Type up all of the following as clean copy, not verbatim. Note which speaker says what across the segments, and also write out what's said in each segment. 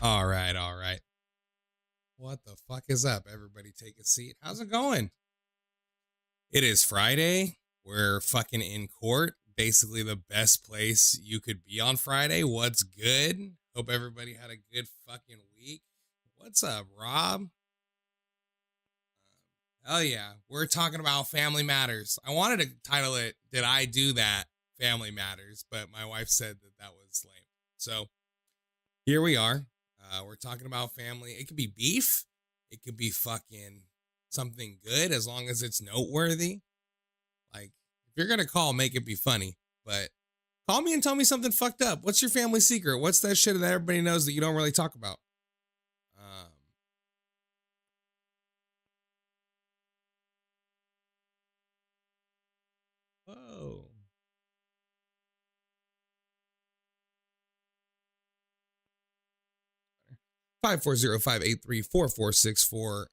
Speaker 1: All right, all right. What the fuck is up? Everybody take a seat. How's it going? It is Friday. We're fucking in court. Basically the best place you could be on Friday. What's good? Hope everybody had a good fucking week. What's up, Rob? Hell yeah. We're talking about Family Matters. I wanted to title it Did I Do That? Family Matters, but my wife said that that was lame. So here we are. We're talking about family. It could be beef. It could be fucking something good as long as it's noteworthy. Like, if you're going to call, make it be funny. But call me and tell me something fucked up. What's your family secret? What's that shit that everybody knows that you don't really talk about? Um, whoa. 540-583-4464.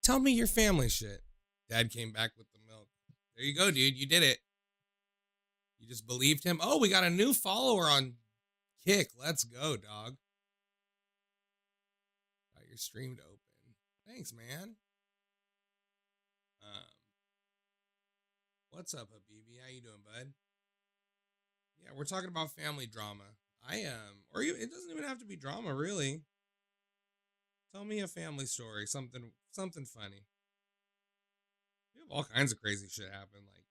Speaker 1: Tell me your family shit. Dad came back with the milk. There you go, dude. You did it. You just believed him. Oh, we got a new follower on Kick. Let's go, dog. Got your stream to open. Thanks, man. Um, what's up, Habibi? How you doing, bud? Yeah, we're talking about family drama. Or you. It doesn't even have to be drama, really. Tell me a family story, something funny. We have all kinds of crazy shit happen. Like,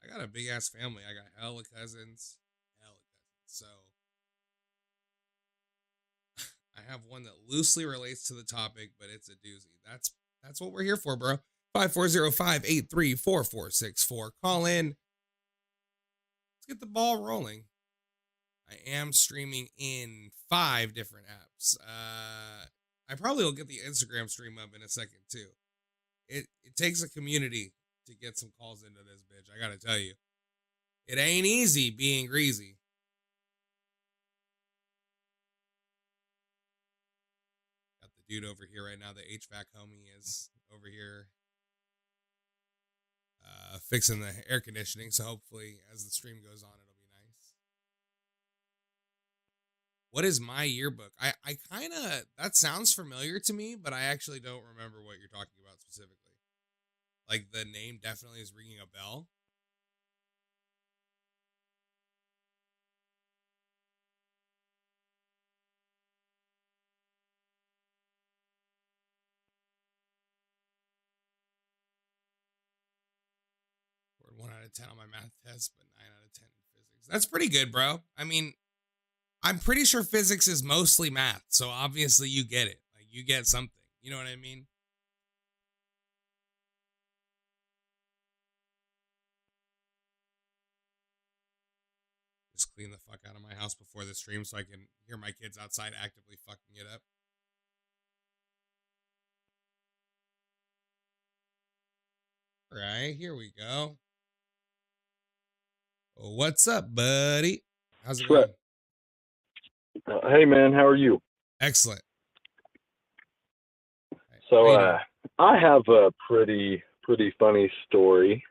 Speaker 1: I got a big ass family. I got hella cousins, hella cousins. So I have one that loosely relates to the topic, but it's a doozy. That's what we're here for, bro. 540-583-4464. Call in. Let's get the ball rolling. I am streaming in 5 different apps. I probably will get the Instagram stream up in a second too. It takes a community to get some calls into this bitch. I gotta tell you, it ain't easy being greasy. Got the dude over here right now. The HVAC homie is over here fixing the air conditioning. So hopefully, as the stream goes on, it'll be nice. What is my yearbook? I kind of, that sounds familiar to me, but I actually don't remember what you're talking about specifically. Like, the name definitely is ringing a bell. Scored 1 out of 10 on my math test, but 9 out of 10 in physics. That's pretty good, bro. I mean, I'm pretty sure physics is mostly math, so obviously you get it. Like, you get something. You know what I mean? Just clean the fuck out of my house before the stream so I can hear my kids outside actively fucking it up. All right, here we go. What's up, buddy? How's it
Speaker 2: Sweat.
Speaker 1: going?
Speaker 2: Hey man, how are you?
Speaker 1: Excellent. Right, how
Speaker 2: So
Speaker 1: you doing?
Speaker 2: I have a pretty funny story.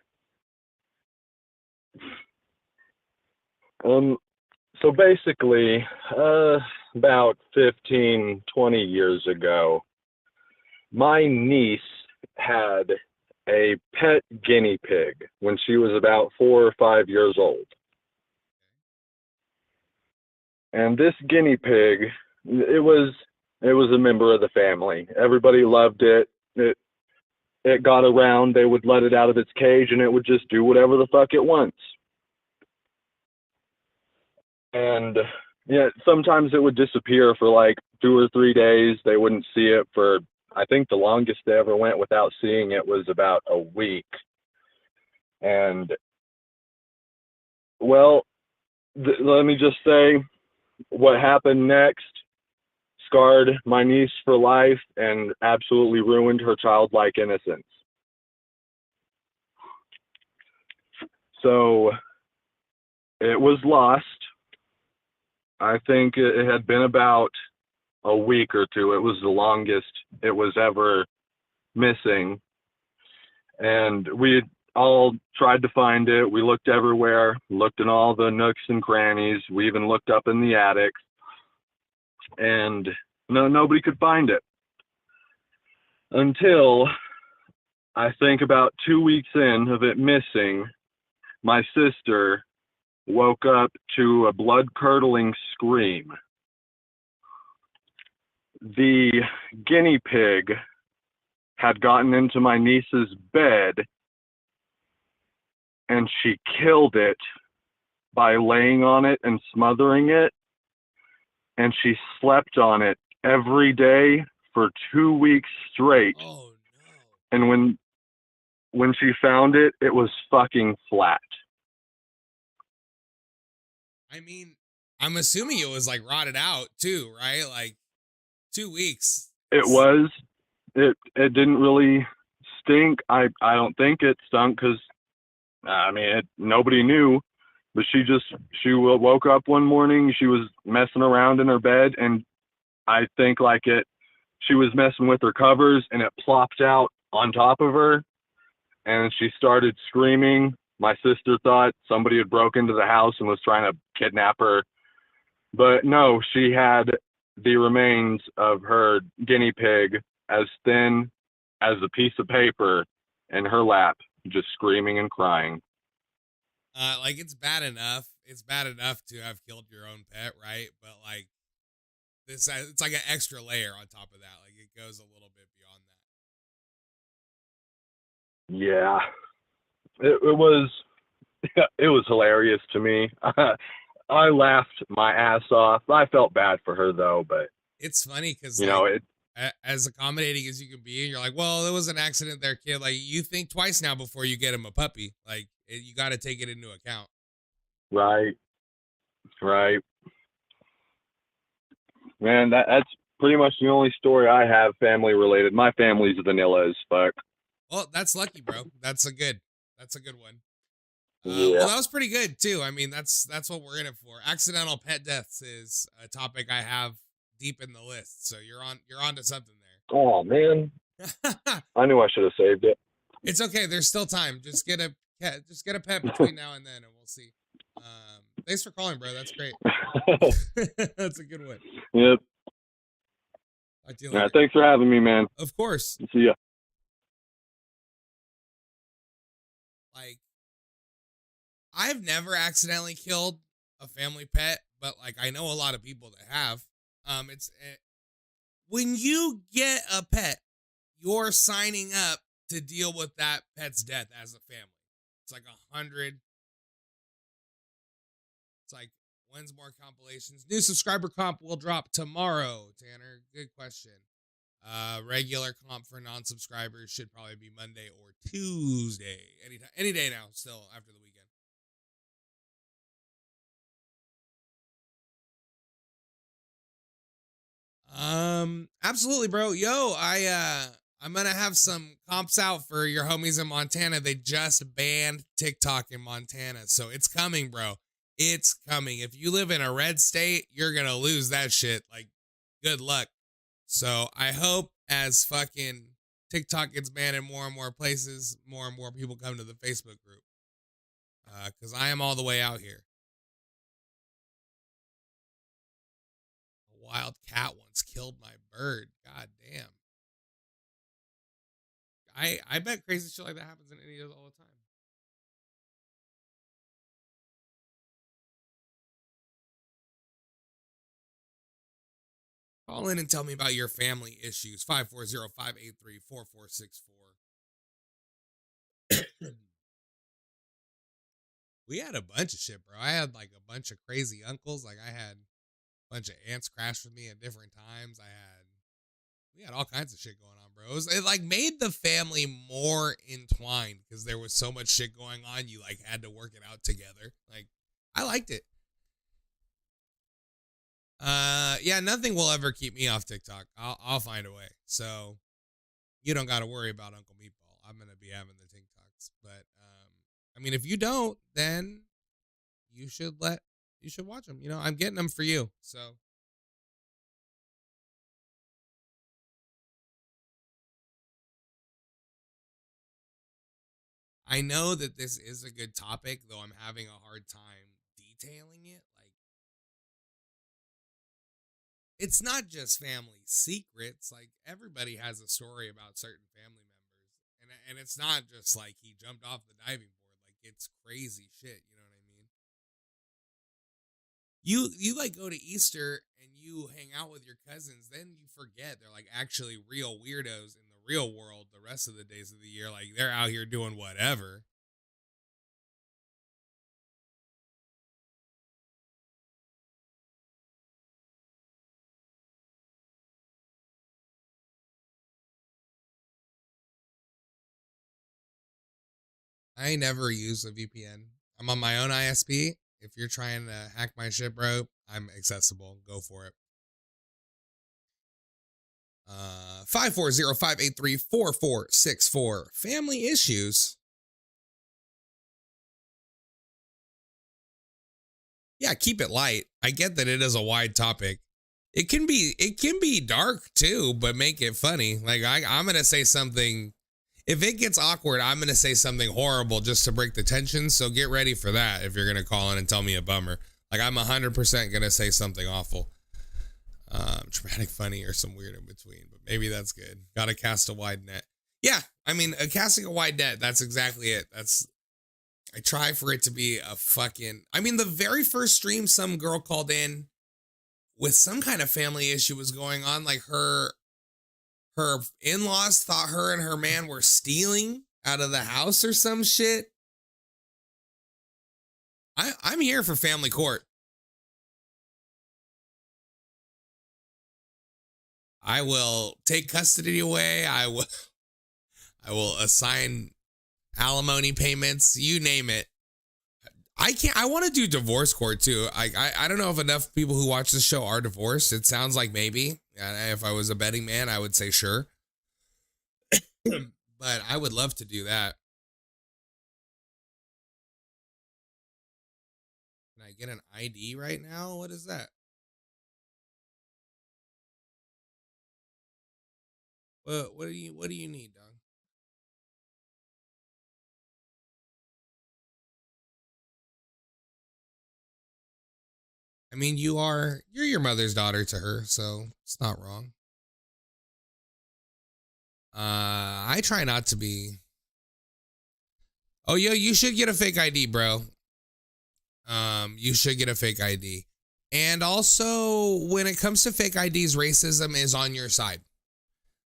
Speaker 2: Um so basically, about 15, 20 years ago, my niece had a pet guinea pig when she was about 4 or 5 years old. And this guinea pig, it was it was a member of the family. Everybody loved it. It got around, they would let it out of its cage and it would just do whatever the fuck it wants. And yeah, sometimes it would disappear for like 2 or 3 days. They wouldn't see it for, I think the longest they ever went without seeing it was about a week. And well, let me just say what happened next scarred my niece for life and absolutely ruined her childlike innocence. So it was lost. I think it had been about a week or two. It was the longest it was ever missing. And we all tried to find it. We looked everywhere, looked in all the nooks and crannies. We even looked up in the attic. and nobody could find it until I think about 2 weeks in of it missing. My sister woke up to a blood-curdling scream. The guinea pig had gotten into my niece's bed, and she killed it by laying on it and smothering it, and she slept on it every day for 2 weeks straight.
Speaker 1: Oh no.
Speaker 2: And when she found it, it was fucking flat.
Speaker 1: I mean, I'm assuming it was like rotted out too, right? Like 2 weeks.
Speaker 2: It was. It didn't really stink. I don't think it stunk because, I mean, nobody knew. But she woke up one morning. She was messing around in her bed, and I think like she was messing with her covers, and it plopped out on top of her, and she started screaming. My sister thought somebody had broken into the house and was trying to kidnap her. But no, she had the remains of her guinea pig as thin as a piece of paper in her lap, just screaming and crying.
Speaker 1: Like it's bad enough. It's bad enough to have killed your own pet, right? But like this, it's like an extra layer on top of that. Like it goes a little bit beyond that.
Speaker 2: Yeah, it was hilarious to me. I laughed my ass off. I felt bad for her though, but
Speaker 1: it's funny because as accommodating as you can be, and you're like, well, it was an accident there, kid. Like you think twice now before you get him a puppy. Like you got to take it into account.
Speaker 2: Right. Man, that's pretty much the only story I have family related. My family's vanilla as fuck.
Speaker 1: Well, that's lucky, bro. That's a good one.
Speaker 2: Yeah.
Speaker 1: Well, that was pretty good too. I mean, that's what we're in it for. Accidental pet deaths is a topic I have deep in the list. So you're on to something there.
Speaker 2: Oh man, I knew I should have saved it.
Speaker 1: It's okay. There's still time. Just get a pet between now and then, and we'll see. Thanks for calling, bro. That's great. That's a good one.
Speaker 2: Yep. Yeah, thanks for having me, man.
Speaker 1: Of course.
Speaker 2: See ya.
Speaker 1: Like, I've never accidentally killed a family pet, but like I know a lot of people that have. When you get a pet, you're signing up to deal with that pet's death as a family. It's like 100. It's like, when's more compilations? New subscriber comp will drop tomorrow, Tanner. Good question. Regular comp for non-subscribers should probably be Monday or Tuesday. Any day now, still after the weekend. Absolutely, bro. Yo, I'm gonna have some comps out for your homies in Montana. They just banned TikTok in Montana, so it's coming, bro. It's coming. If you live in a red state, you're gonna lose that shit. Like, good luck. So I hope as fucking TikTok gets banned in more and more places, more and more people come to the Facebook group. Because I am all the way out here. A wild cat once killed my bird. God damn. I bet crazy shit like that happens in India all the time. Call in and tell me about your family issues. 540-583-4464. We had a bunch of shit, bro. I had like a bunch of crazy uncles. Like I had a bunch of aunts crash with me at different times. We had all kinds of shit going on, bro. It like made the family more entwined because there was so much shit going on. You like had to work it out together. Like I liked it. Yeah, nothing will ever keep me off TikTok. I'll find a way. So you don't got to worry about Uncle Meatball. I'm gonna be having the TikToks, but I mean, if you don't, then you should watch them. You know, I'm getting them for you. So I know that this is a good topic, though I'm having a hard time detailing it. Like, it's not just family secrets. Like everybody has a story about certain family members, and it's not just like he jumped off the diving board. Like it's crazy shit. You know what I mean? You like go to Easter and you hang out with your cousins, then you forget they're like actually real weirdos in the real world. The rest of the days of the year, like they're out here doing whatever. I never use a VPN. I'm on my own ISP. If you're trying to hack my shit, bro, I'm accessible. Go for it. 540-583-4464. Family issues. Yeah, keep it light. I get that it is a wide topic. It can be dark too, but make it funny. Like I'm gonna say something. If it gets awkward, I'm gonna say something horrible just to break the tension. So get ready for that if you're gonna call in and tell me a bummer. Like I'm 100% gonna say something awful. Traumatic, funny, or some weird in between, but maybe that's good. Gotta cast a wide net. Yeah, I mean, casting a wide net, that's exactly it. I try for it to be a fucking, I mean, the very first stream, some girl called in with some kind of family issue was going on. Like her in-laws thought her and her man were stealing out of the house or some shit. I'm here for family court. I will take custody away. I will assign alimony payments, you name it. I want to do divorce court too. I don't know if enough people who watch this show are divorced. It sounds like maybe. If I was a betting man, I would say sure. But I would love to do that. Can I get an ID right now? What is that? What do you need, dog? I mean, you're your mother's daughter to her, so it's not wrong. I try not to be. Oh, yo, you should get a fake ID, bro. You should get a fake ID. And also, when it comes to fake IDs, racism is on your side.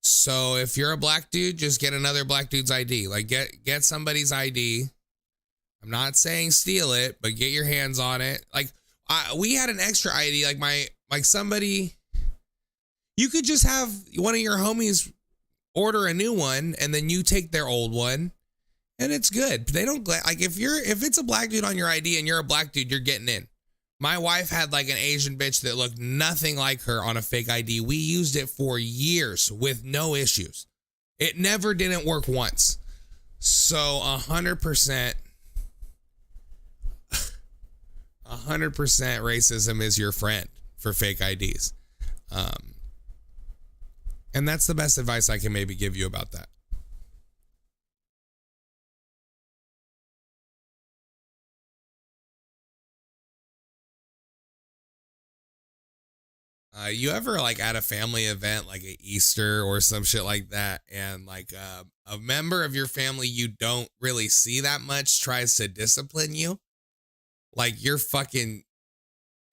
Speaker 1: So if you're a black dude, just get another black dude's ID. Like get somebody's ID. I'm not saying steal it, but get your hands on it. Like we had an extra ID, like somebody, you could just have one of your homies order a new one and then you take their old one and it's good. They don't like if it's a black dude on your ID and you're a black dude, you're getting in. My wife had like an Asian bitch that looked nothing like her on a fake ID. We used it for years with no issues. It never didn't work once. So 100% racism is your friend for fake IDs. And that's the best advice I can maybe give you about that. You ever like at a family event like an Easter or some shit like that, and like a member of your family you don't really see that much tries to discipline you? Like your fucking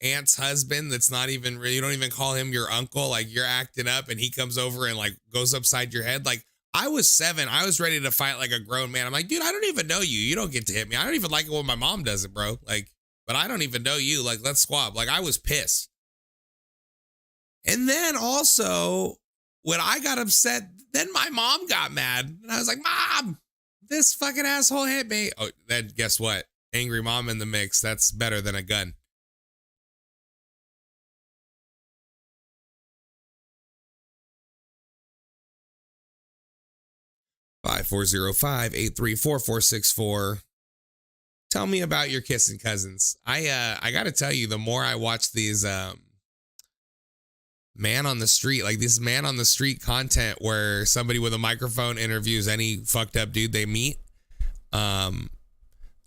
Speaker 1: aunt's husband that's not even really, you don't even call him your uncle, like you're acting up and he comes over and like goes upside your head. Like I was 7, I was ready to fight like a grown man. I'm like, dude, I don't even know you. You don't get to hit me. I don't even like it when my mom does it, bro. Like, but I don't even know you. Like, let's squab. Like I was pissed. And then also, when I got upset, then my mom got mad. And I was like, Mom, this fucking asshole hit me. Oh, then guess what? Angry mom in the mix. That's better than a gun. Five 405-834-4464. Tell me about your kissing cousins. I gotta tell you, the more I watch these man on the street, like this man on the street content where somebody with a microphone interviews any fucked up dude they meet,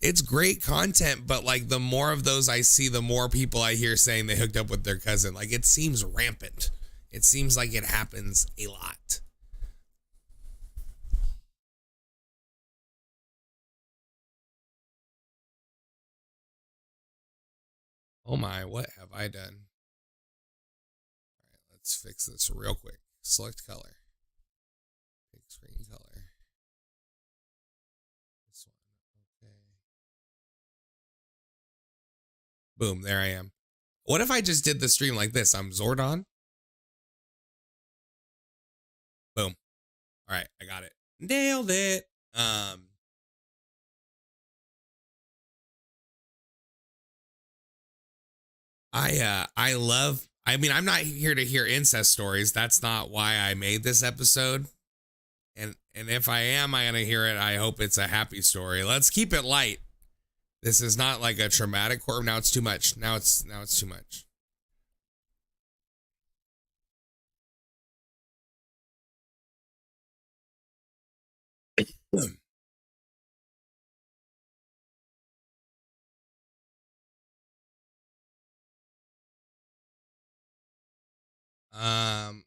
Speaker 1: it's great content, but like the more of those I see, the more people I hear saying they hooked up with their cousin. Like it seems rampant. It seems like it happens a lot. Oh my, what have I done? All right, let's fix this real quick. Select color. Big screen color. This one. Okay. Boom, there I am. What if I just did the stream like this? I'm Zordon. Boom. All right, I got it. Nailed it. I mean, I'm not here to hear incest stories. That's not why I made this episode. And if I am, I'm gonna hear it. I hope it's a happy story. Let's keep it light. This is not like a traumatic horror. Now it's too much. Now it's too much.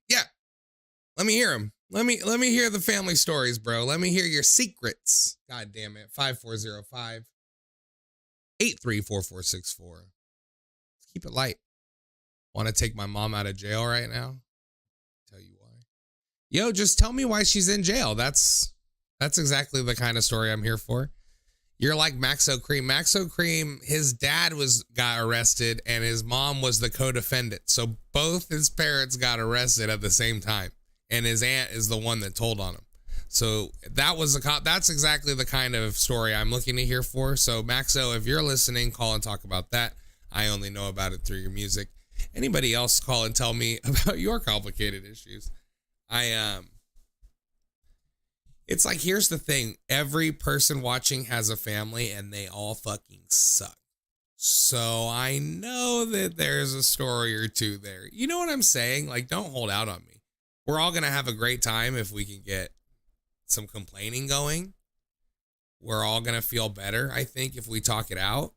Speaker 1: Yeah. Let me hear them. Let me hear the family stories, bro. Let me hear your secrets. God damn it. 5405 834464. Let's keep it light. Want to take my mom out of jail right now? Tell you why. Yo, just tell me why she's in jail. That's exactly the kind of story I'm here for. You're like Maxo Cream. Maxo Cream, his dad got arrested and his mom was the co-defendant. So both his parents got arrested at the same time. And his aunt is the one that told on him. So that's exactly the kind of story I'm looking to hear for. So Maxo, if you're listening, call and talk about that. I only know about it through your music. Anybody else, call and tell me about your complicated issues. It's like, here's the thing. Every person watching has a family and they all fucking suck. So I know that there's a story or two there. You know what I'm saying? Like, don't hold out on me. We're all going to have a great time if we can get some complaining going. We're all going to feel better, I think, if we talk it out.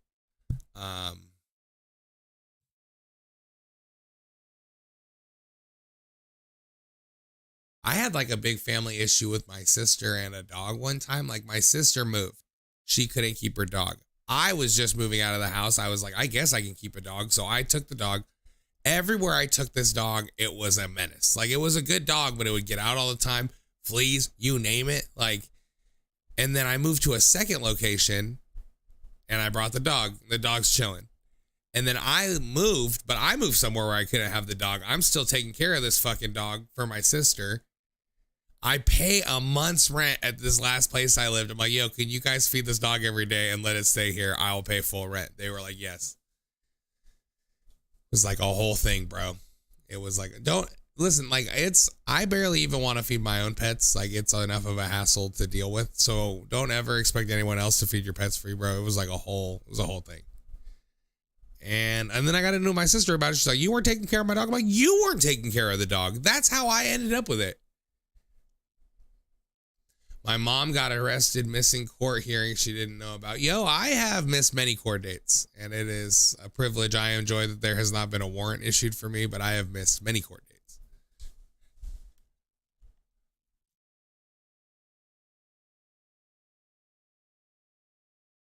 Speaker 1: I had like a big family issue with my sister and a dog one time. Like, my sister moved. She couldn't keep her dog. I was just moving out of the house. I was like, I guess I can keep a dog. So I took the dog. Everywhere I took this dog, it was a menace. Like, it was a good dog, but it would get out all the time. Fleas, you name it. Like, and then I moved to a second location and I brought the dog. The dog's chilling. And then I moved, but I moved somewhere where I couldn't have the dog. I'm still taking care of this fucking dog for my sister. I pay a month's rent at this last place I lived. I'm like, yo, can you guys feed this dog every day and let it stay here? I will pay full rent. They were like, yes. It was like a whole thing, bro. It was like, don't listen, like, I barely even want to feed my own pets. Like, it's enough of a hassle to deal with. So don't ever expect anyone else to feed your pets free, bro. It was a whole thing. And then I got into my sister about it. She's like, you weren't taking care of my dog. I'm like, you weren't taking care of the dog. That's how I ended up with it. My mom got arrested, missing court hearings she didn't know about. Yo, I have missed many court dates, and it is a privilege. I enjoy that there has not been a warrant issued for me, but I have missed many court dates.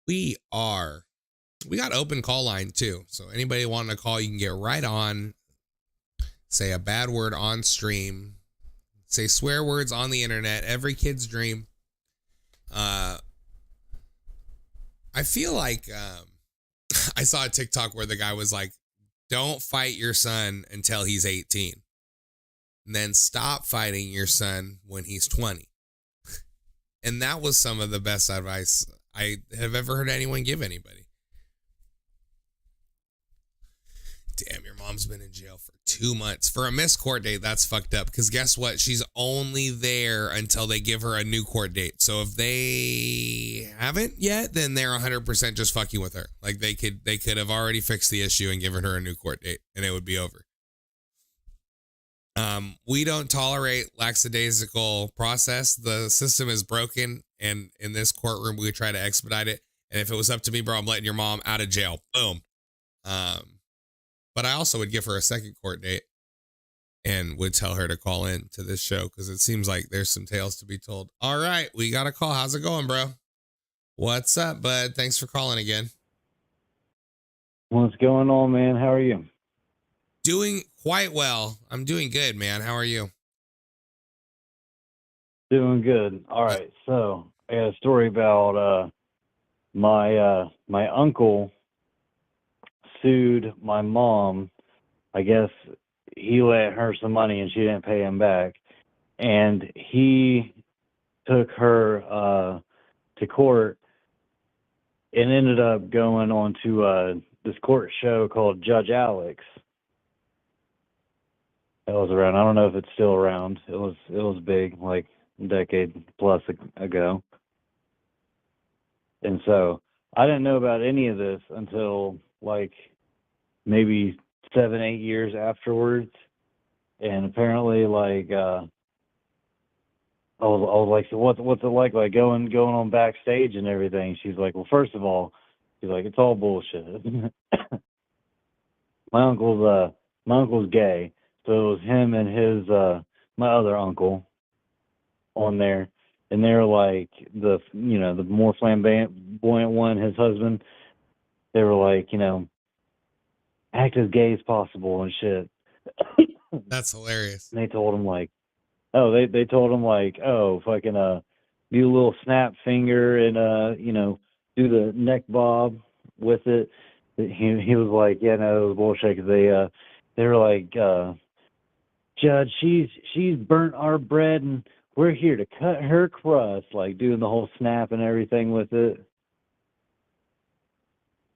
Speaker 1: We got open call line too. So anybody wanting to call, you can get right on, say a bad word on stream, say swear words on the internet, every kid's dream. I feel like I saw a TikTok where the guy was like, don't fight your son until he's 18. And then stop fighting your son when he's 20. And that was some of the best advice I have ever heard anyone give anybody. Damn, your mom's been in jail for 2 months. For a missed court date, that's fucked up. Because guess what? She's only there until they give her a new court date. So if they haven't yet, then they're 100% just fucking with her. Like, they could have already fixed the issue and given her a new court date, and it would be over. We don't tolerate lackadaisical process. The system is broken, and in this courtroom, we try to expedite it. And if it was up to me, bro, I'm letting your mom out of jail. Boom. But I also would give her a second court date and would tell her to call in to this show because it seems like there's some tales to be told. All right, we got a call. How's it going, bro? What's up, bud? Thanks for calling again.
Speaker 3: What's going on, man? How are you?
Speaker 1: Doing quite well. I'm doing good, man. How are you?
Speaker 3: Doing good. All right, so I got a story about my uncle sued my mom. I guess he lent her some money and she didn't pay him back, and he took her to court and ended up going on to this court show called Judge Alex. That was around. I don't know if it's still around. It was big, like a decade plus ago. And so I didn't know about any of this until like maybe 7-8 years afterwards. And apparently, like I was like, so what's it like going on backstage and everything? She's like, well, first of all, she's like, it's all bullshit. My uncle's gay, so it was him and his my other uncle on there, and they're like the more flamboyant one, his husband. They were like, act as gay as possible and shit.
Speaker 1: That's hilarious.
Speaker 3: And they told him like, they told him like, fucking do a little snap finger and do the neck bob with it. He was like, yeah, no, it was bullshit. 'Cause they were like, Judge, she's burnt our bread and we're here to cut her crust, like doing the whole snap and everything with it.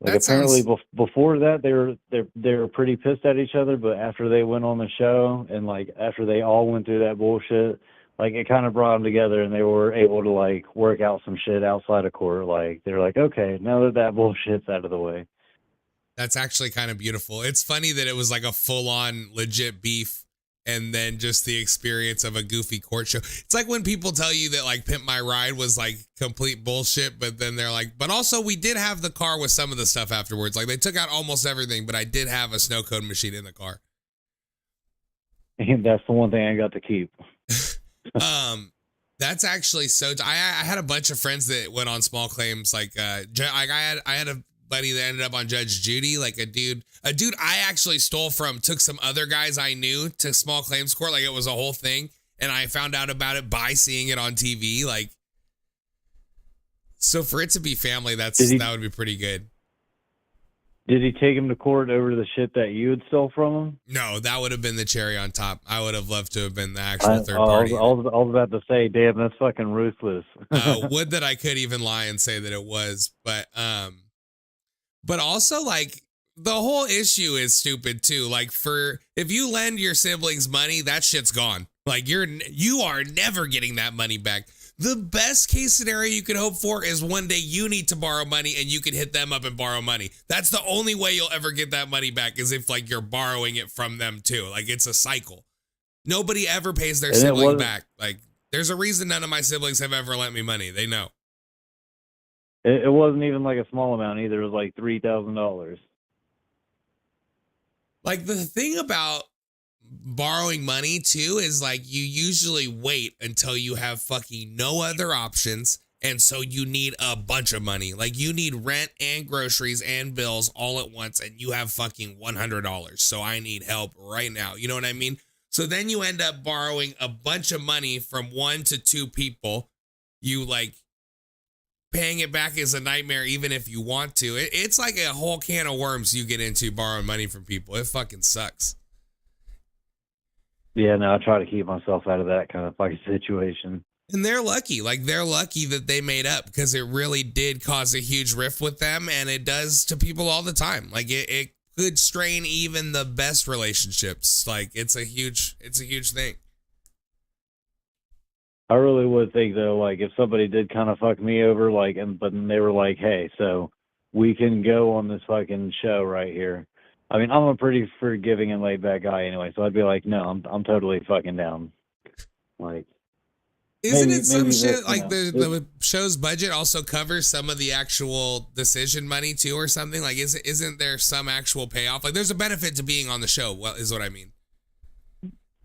Speaker 3: Like
Speaker 1: That
Speaker 3: apparently
Speaker 1: sounds-
Speaker 3: before that they were pretty pissed at each other, but after they went on the show and like after they all went through that bullshit, like it kind of brought them together and they were able to like work out some shit outside of court. Like they're like, okay, now that bullshit's out of the way.
Speaker 1: That's actually kind of beautiful. It's funny that it was like a full-on legit beef and then just the experience of a goofy court show. It's like when people tell you that like Pimp My Ride was like complete bullshit, but then they're like, but also we did have the car with some of the stuff afterwards. Like they took out almost everything, but I did have a snow cone machine in the car.
Speaker 3: And that's the one thing I got to keep.
Speaker 1: That's actually so. I had a bunch of friends that went on small claims. Like, I had a buddy that ended up on Judge Judy. Like a dude I actually stole from, took some other guys I knew to small claims court. Like it was a whole thing, and I found out about it by seeing it on TV. Like, so for it to be family, that would be pretty good.
Speaker 3: Did he take him to court over the shit that you had stole from him?
Speaker 1: No, that would have been the cherry on top. I would have loved to have been the actual third party.
Speaker 3: I was about to say, damn, that's fucking ruthless.
Speaker 1: Would that I could even lie and say that it was, but also like the whole issue is stupid too. Like if you lend your siblings money, that shit's gone. Like you are never getting that money back. The best case scenario you could hope for is one day you need to borrow money and you can hit them up and borrow money. That's the only way you'll ever get that money back, is if like you're borrowing it from them too. Like it's a cycle. Nobody ever pays their sibling back. Like there's a reason none of my siblings have ever lent me money. They know.
Speaker 3: It wasn't even like a small amount either. It was like $3,000.
Speaker 1: Like the thing about borrowing money too is like you usually wait until you have fucking no other options, and so you need a bunch of money. Like you need rent and groceries and bills all at once, and you have fucking $100, so I need help right now. You know what I mean? So then you end up borrowing a bunch of money from 1 to 2 people. You like paying it back is a nightmare even if you want to. It's like a whole can of worms you get into borrowing money from people. It fucking sucks.
Speaker 3: Yeah, no, I try to keep myself out of that kind of fucking situation.
Speaker 1: And they're lucky. Like they're lucky that they made up, because it really did cause a huge rift with them, and it does to people all the time. Like it could strain even the best relationships. Like it's a huge thing.
Speaker 3: I really would think though, like if somebody did kind of fuck me over, like, but they were like, hey, so we can go on this fucking show right here. I mean, I'm a pretty forgiving and laid back guy anyway, so I'd be like, no, I'm totally fucking down. Like,
Speaker 1: Isn't it some
Speaker 3: maybe
Speaker 1: shit
Speaker 3: this,
Speaker 1: like the show's budget also covers some of the actual decision money too, or something? Like, isn't there some actual payoff? Like, there's a benefit to being on the show. Well, is what I mean.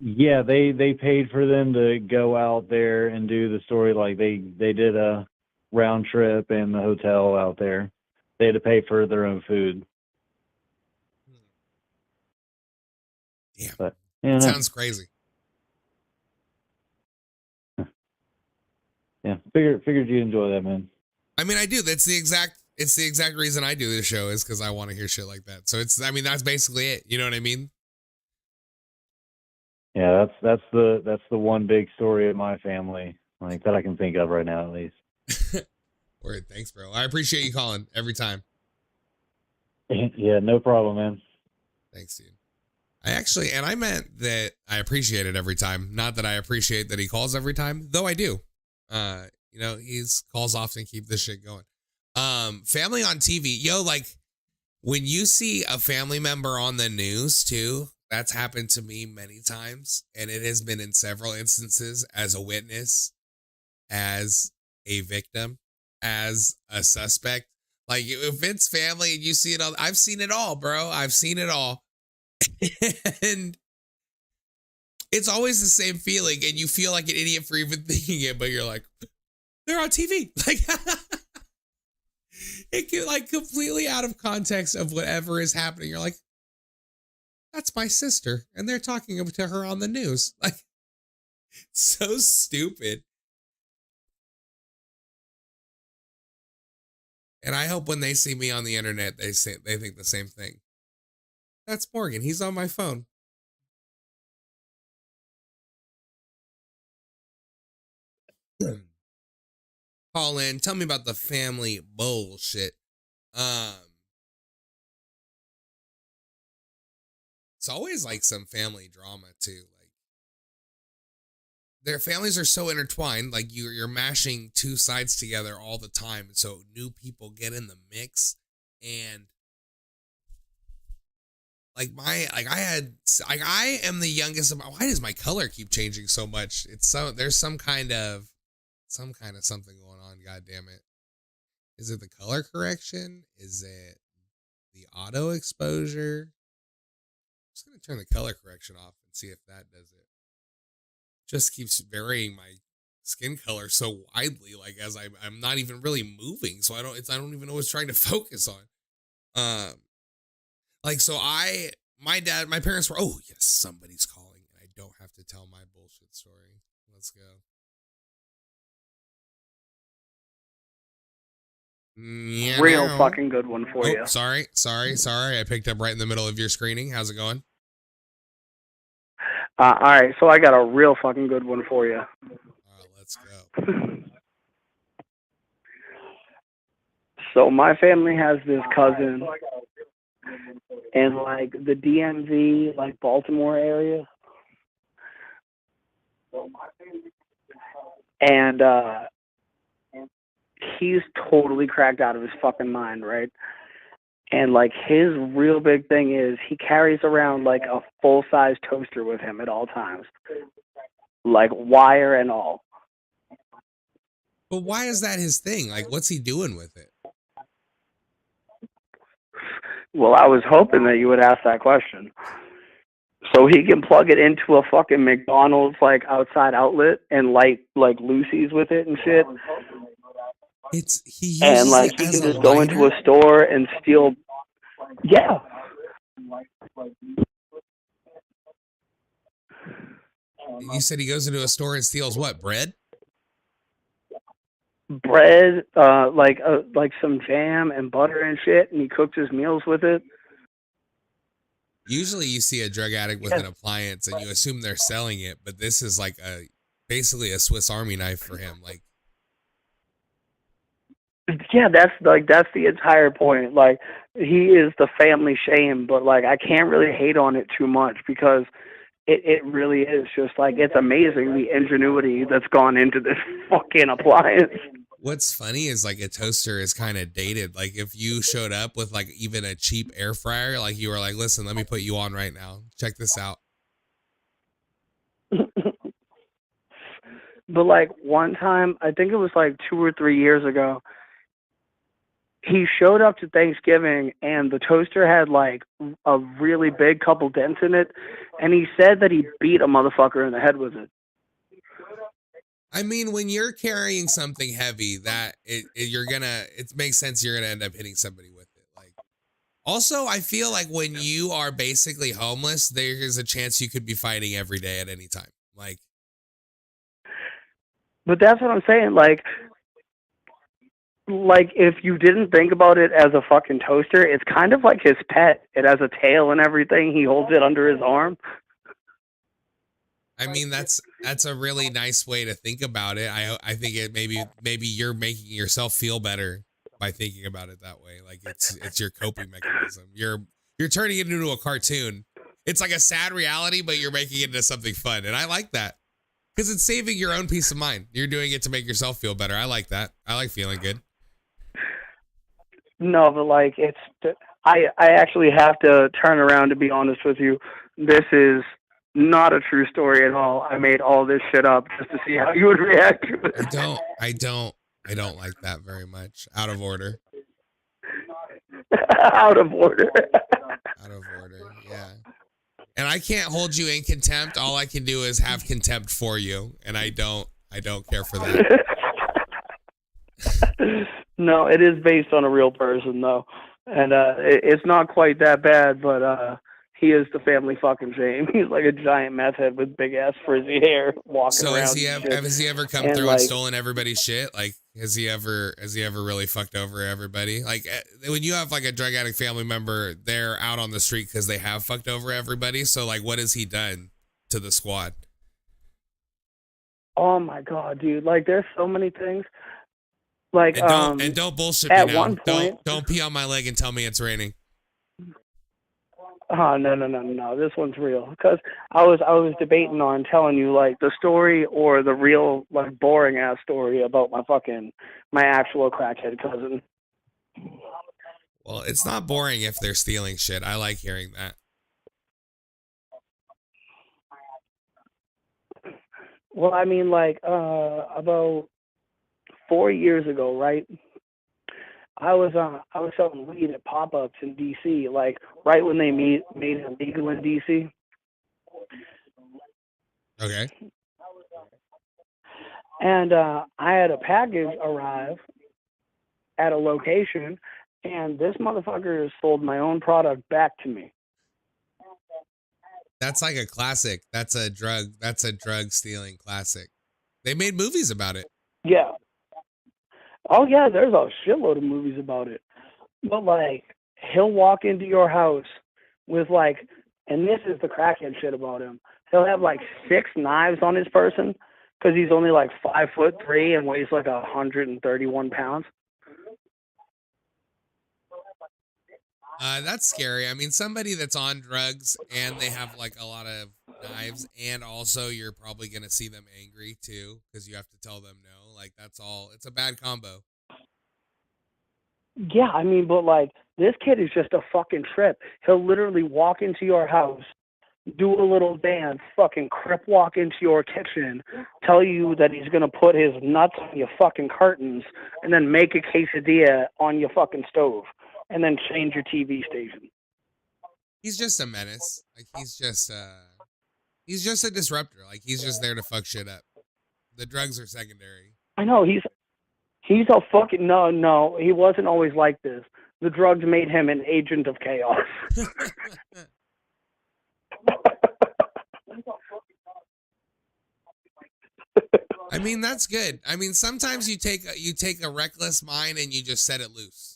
Speaker 3: yeah, they paid for them to go out there and do the story. Like they did a round trip and the hotel out there. They had to pay for their own food.
Speaker 1: Damn,
Speaker 3: But yeah,
Speaker 1: sounds crazy.
Speaker 3: yeah. Figured you'd enjoy that, man.
Speaker 1: I mean, I do. It's the exact reason I do this show is because I want to hear shit like that. So I mean, that's basically it. You know what I mean?
Speaker 3: Yeah, that's the one big story of my family, like that I can think of right now, at least.
Speaker 1: Word, thanks, bro. I appreciate you calling every time.
Speaker 3: Yeah, no problem, man.
Speaker 1: Thanks, dude. I meant that I appreciate it every time. Not that I appreciate that he calls every time, though I do. He's calls often, keep this shit going. Family on TV. Yo, like when you see a family member on the news too, that's happened to me many times. And it has been in several instances as a witness, as a victim, as a suspect. Like if it's family and you see it all, I've seen it all, bro. I've seen it all. And it's always the same feeling. And you feel like an idiot for even thinking it, but you're like, they're on TV. Like it get like completely out of context of whatever is happening. You're like, that's my sister. And they're talking to her on the news. Like so stupid. And I hope when they see me on the internet, they think the same thing. That's Morgan. He's on my phone. Call in. Tell me about the family bullshit. It's always like some family drama too. Like their families are so intertwined. Like you're mashing two sides together all the time, and so new people get in the mix. And I am the youngest of. Why does my color keep changing so much? There's some kind of something going on. God damn it! Is it the color correction? Is it the auto exposure? I'm just gonna turn the color correction off and see if that does it. Just keeps varying my skin color so widely, like as I'm not even really moving, so I don't even know what's trying to focus on. My parents were, oh yes, somebody's calling, and I don't have to tell my bullshit story. Let's go. Yeah.
Speaker 4: Real fucking good one for you.
Speaker 1: Sorry. I picked up right in the middle of your screening. How's it going?
Speaker 4: All right, so I got a real fucking good one for you.
Speaker 1: Let's go.
Speaker 4: So my family has this cousin in like the DMV, like Baltimore area. And he's totally cracked out of his fucking mind, right? And like his real big thing is he carries around like a full-size toaster with him at all times. Like wire and all.
Speaker 1: But why is that his thing? Like what's he doing with it?
Speaker 4: Well, I was hoping that you would ask that question. So he can plug it into a fucking McDonald's like outside outlet and light like Lucy's with it and shit. And like he can just go into a store and steal. Yeah.
Speaker 1: You said he goes into a store and steals what? Bread?
Speaker 4: Bread, like some jam and butter and shit, and he cooks his meals with it.
Speaker 1: Usually you see a drug addict with an appliance and you assume they're selling it, but this is like basically a Swiss Army knife for him. Like,
Speaker 4: yeah, that's the entire point. Like, he is the family shame, but like I can't really hate on it too much because it really is just like it's amazing the ingenuity that's gone into this fucking appliance.
Speaker 1: What's funny is like a toaster is kind of dated. Like if you showed up with like even a cheap air fryer, like you were like, listen, let me put you on right now. Check this out.
Speaker 4: But like one time, I think it was like 2 or 3 years ago, he showed up to Thanksgiving and the toaster had like a really big couple dents in it, and he said that he beat a motherfucker in the head with it.
Speaker 1: I mean, when you're carrying something heavy, that it makes sense you're gonna end up hitting somebody with it. Like, also, I feel like when you are basically homeless, there's a chance you could be fighting every day at any time. Like,
Speaker 4: But that's what I'm saying. Like if you didn't think about it as a fucking toaster, it's kind of like his pet. It has a tail and everything. He holds it under his arm.
Speaker 1: I mean, that's a really nice way to think about it. I think it maybe you're making yourself feel better by thinking about it that way. Like it's your coping mechanism. You're turning it into a cartoon. It's like a sad reality, but you're making it into something fun, and I like that because it's saving your own peace of mind. You're doing it to make yourself feel better. I like that. I like feeling good.
Speaker 4: No, but like I actually have to turn around to be honest with you. This is not a true story at all. I made all this shit up just to see how you would react to it.
Speaker 1: I don't like that very much. Out of order.
Speaker 4: Out of order.
Speaker 1: Out of order. Yeah. And I can't hold you in contempt. All I can do is have contempt for you, and I don't care for that.
Speaker 4: No, it is based on a real person though, and it's not quite that bad. But he is the family fucking shame. He's like a giant meth head with big ass frizzy hair walking
Speaker 1: So
Speaker 4: around.
Speaker 1: has he ever come
Speaker 4: and
Speaker 1: through
Speaker 4: like,
Speaker 1: and stolen everybody's shit? Like has he ever really fucked over everybody? Like when you have like a drug addict family member, they're out on the street because they have fucked over everybody. So like, what has he done to the squad?
Speaker 4: oh my god, dude! Like there's so many things. Like
Speaker 1: And don't bullshit me
Speaker 4: at
Speaker 1: now.
Speaker 4: one point,
Speaker 1: Don't pee on my leg and tell me it's raining.
Speaker 4: oh no, this one's real. Because I was debating on telling you like the story or the real like boring ass story about my actual crackhead cousin.
Speaker 1: Well, it's not boring if they're stealing shit. I like hearing that.
Speaker 4: Well, I mean, like about 4 years ago, right? I was selling weed at pop ups in DC, like right when they made it legal in DC.
Speaker 1: Okay.
Speaker 4: And I had a package arrive at a location, and this motherfucker sold my own product back to me.
Speaker 1: That's like a classic. That's a drug stealing classic. They made movies about it.
Speaker 4: Yeah. Oh yeah, there's a shitload of movies about it. But like, he'll walk into your house with like, and this is the crackhead shit about him. He'll have like 6 knives on his person because he's only like 5'3" and weighs like 131 pounds.
Speaker 1: That's scary. I mean, somebody that's on drugs and they have like a lot of knives, and also you're probably gonna see them angry too because you have to tell them no. Like that's all. It's a bad combo.
Speaker 4: Yeah, I mean, but like, this kid is just a fucking trip. He'll literally walk into your house, do a little dance, fucking crip walk into your kitchen, tell you that he's gonna put his nuts on your fucking curtains, and then make a quesadilla on your fucking stove, and then change your TV station.
Speaker 1: He's just a menace. Like he's just a disruptor. Like he's just there to fuck shit up. The drugs are secondary.
Speaker 4: I know he's a fucking no. He wasn't always like this. The drugs made him an agent of chaos.
Speaker 1: I mean, that's good. I mean, sometimes you take a reckless mind and you just set it loose.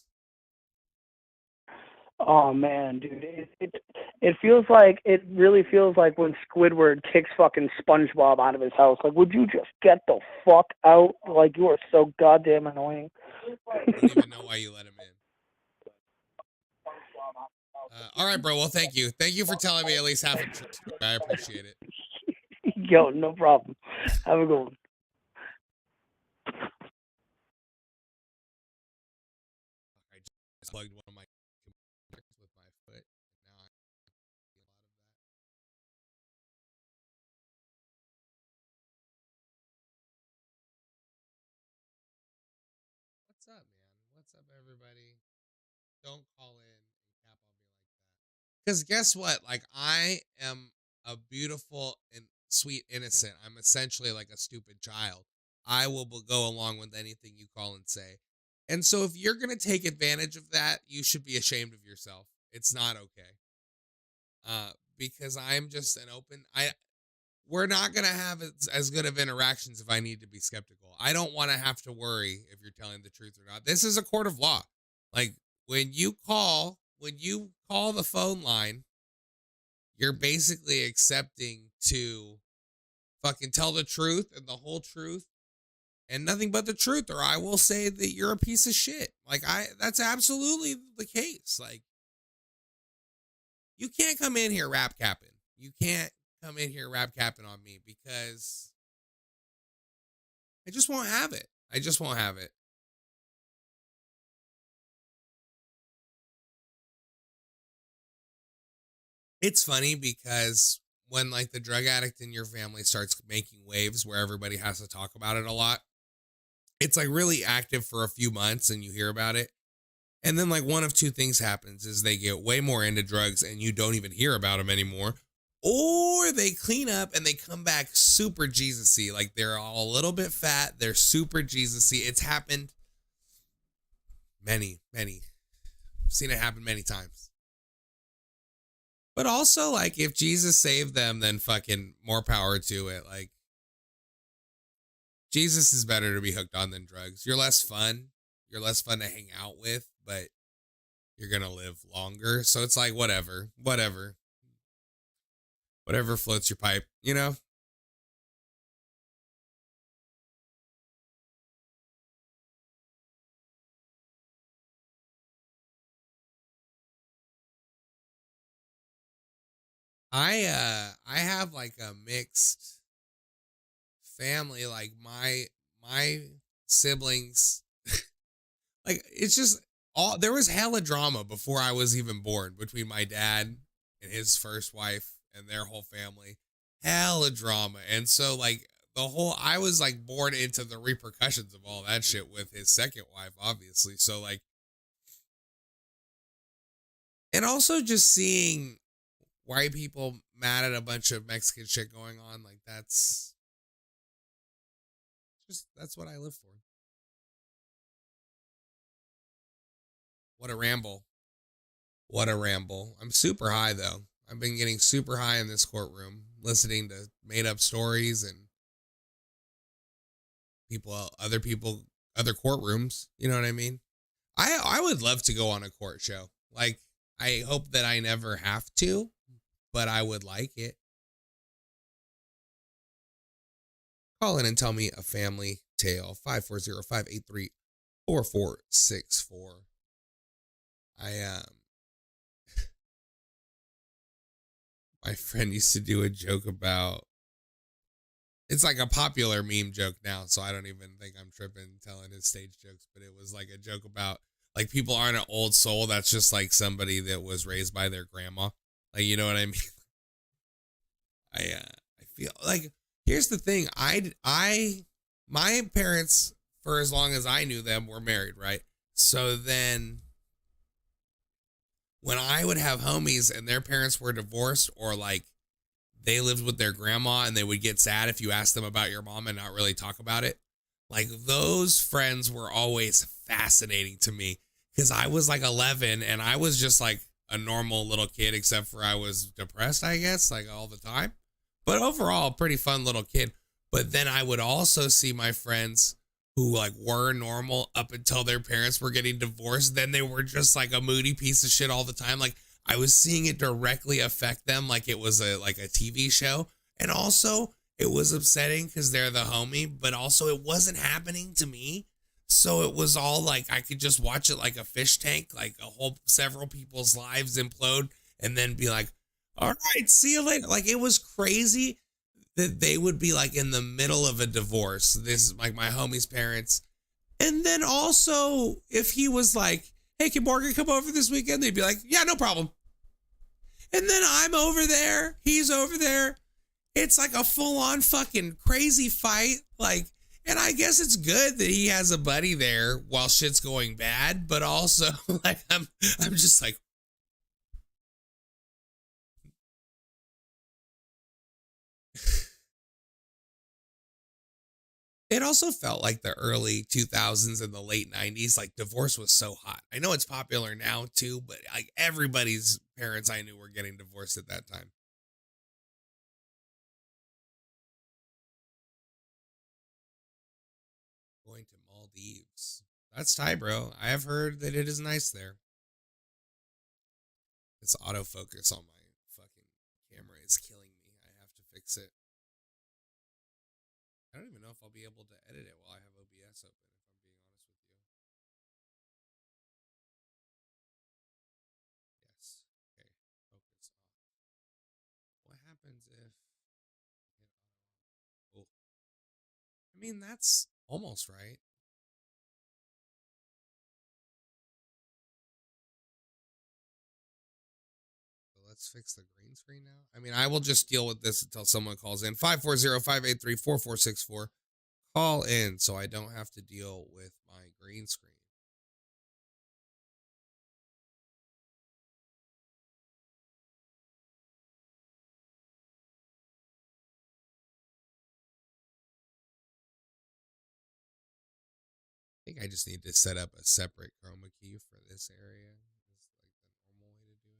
Speaker 4: Oh man, dude, it feels like, it really feels like when Squidward kicks fucking SpongeBob out of his house. Like, would you just get the fuck out? Like, you are so goddamn annoying.
Speaker 1: I don't even know why you let him in. All right, bro. Well, thank you. Thank you for telling me at least half a truth. I appreciate it.
Speaker 4: Yo, no problem. Have a good one.
Speaker 1: I just plugged one of my with my foot. Now I up, man? What's up, everybody? Don't call in and cap on me like that. Because guess what? Like, I am a beautiful and sweet innocent. I'm essentially like a stupid child. I will go along with anything you call and say. And so if you're going to take advantage of that, you should be ashamed of yourself. It's not okay. Because I'm just an open, we're not going to have as good of interactions if I need to be skeptical. I don't want to have to worry if you're telling the truth or not. This is a court of law. Like, when you call the phone line, you're basically accepting to fucking tell the truth and the whole truth and nothing but the truth, or I will say that you're a piece of shit. Like, that's absolutely the case. Like, you can't come in here rap capping. You can't come in here rap capping on me because I just won't have it. I just won't have it. It's funny because when like the drug addict in your family starts making waves where everybody has to talk about it a lot, it's like really active for a few months and you hear about it. And then like one of two things happens is they get way more into drugs and you don't even hear about them anymore. Or they clean up and they come back super Jesus-y. Like they're all a little bit fat. They're super Jesus-y. It's happened many. I've seen it happen many times. But also, like, if Jesus saved them, then fucking more power to it. Like, Jesus is better to be hooked on than drugs. You're less fun. You're less fun to hang out with, but you're going to live longer. So it's like, whatever floats your pipe, you know? I have like a mixed family. Like my siblings, like it's just there was hella drama before I was even born between my dad and his first wife and their whole family. Hella drama. And so like I was like born into the repercussions of all that shit with his second wife, obviously. So like, and also just seeing white people mad at a bunch of Mexican shit going on, like that's what I live for. What a ramble. I'm super high though. I've been getting super high in this courtroom, listening to made up stories and other courtrooms. You know what I mean? I would love to go on a court show. Like, I hope that I never have to, but I would like it. Call in and tell me a family tale. 540-583-4464. My friend used to do a joke about, it's like a popular meme joke now, so I don't even think I'm tripping telling his stage jokes, but it was like a joke about, like, people aren't an old soul. That's just like somebody that was raised by their grandma. Like, you know what I mean? I feel like, here's the thing. My parents, for as long as I knew them, were married, right? So then when I would have homies and their parents were divorced, or like they lived with their grandma and they would get sad if you asked them about your mom and not really talk about it, like those friends were always fascinating to me because I was like 11 and I was just like a normal little kid, except for I was depressed, I guess, like all the time. But overall, a pretty fun little kid. But then I would also see my friends who like were normal up until their parents were getting divorced. Then they were just like a moody piece of shit all the time. Like I was seeing it directly affect them, like it was a TV show. And also it was upsetting because they're the homie, but also it wasn't happening to me. So it was all like, I could just watch it like a fish tank, like several people's lives implode and then be like, all right, see you later. Like it was crazy that they would be like in the middle of a divorce. This is like my homie's parents. And then also if he was like, hey, can Morgan come over this weekend? They'd be like, yeah, no problem. And then I'm over there. He's over there. It's like a full on fucking crazy fight. Like And I guess it's good that he has a buddy there while shit's going bad, but also like I'm just like it also felt like the early 2000s and the late 90s, like divorce was so hot. I know it's popular now too, but like everybody's parents I knew were getting divorced at that time. Going to Maldives. That's Thai, bro. I have heard that it is nice there. This autofocus on my fucking camera is killing me. I have to fix it. I don't even know if I'll be able to edit it while I have OBS open, if I'm being honest with you. Yes. Okay. Focus on. What happens if... Oh. I mean, that's almost right. So let's fix the green screen now. I mean, I will just deal with this until someone calls in. 540-583-4464. Call in so I don't have to deal with my green screen. I think I just need to set up a separate chroma key for this area. It's like the normal way to do it.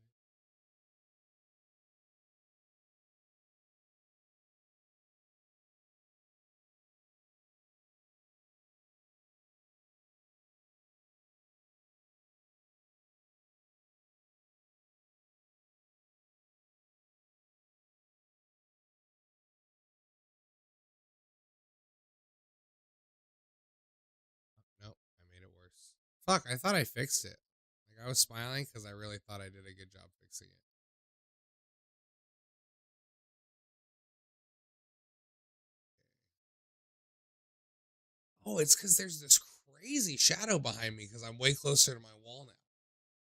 Speaker 1: Nope, I made it worse. Fuck, I thought I fixed it. Like I was smiling because I really thought I did a good job fixing it. Oh, it's because there's this crazy shadow behind me because I'm way closer to my wall now.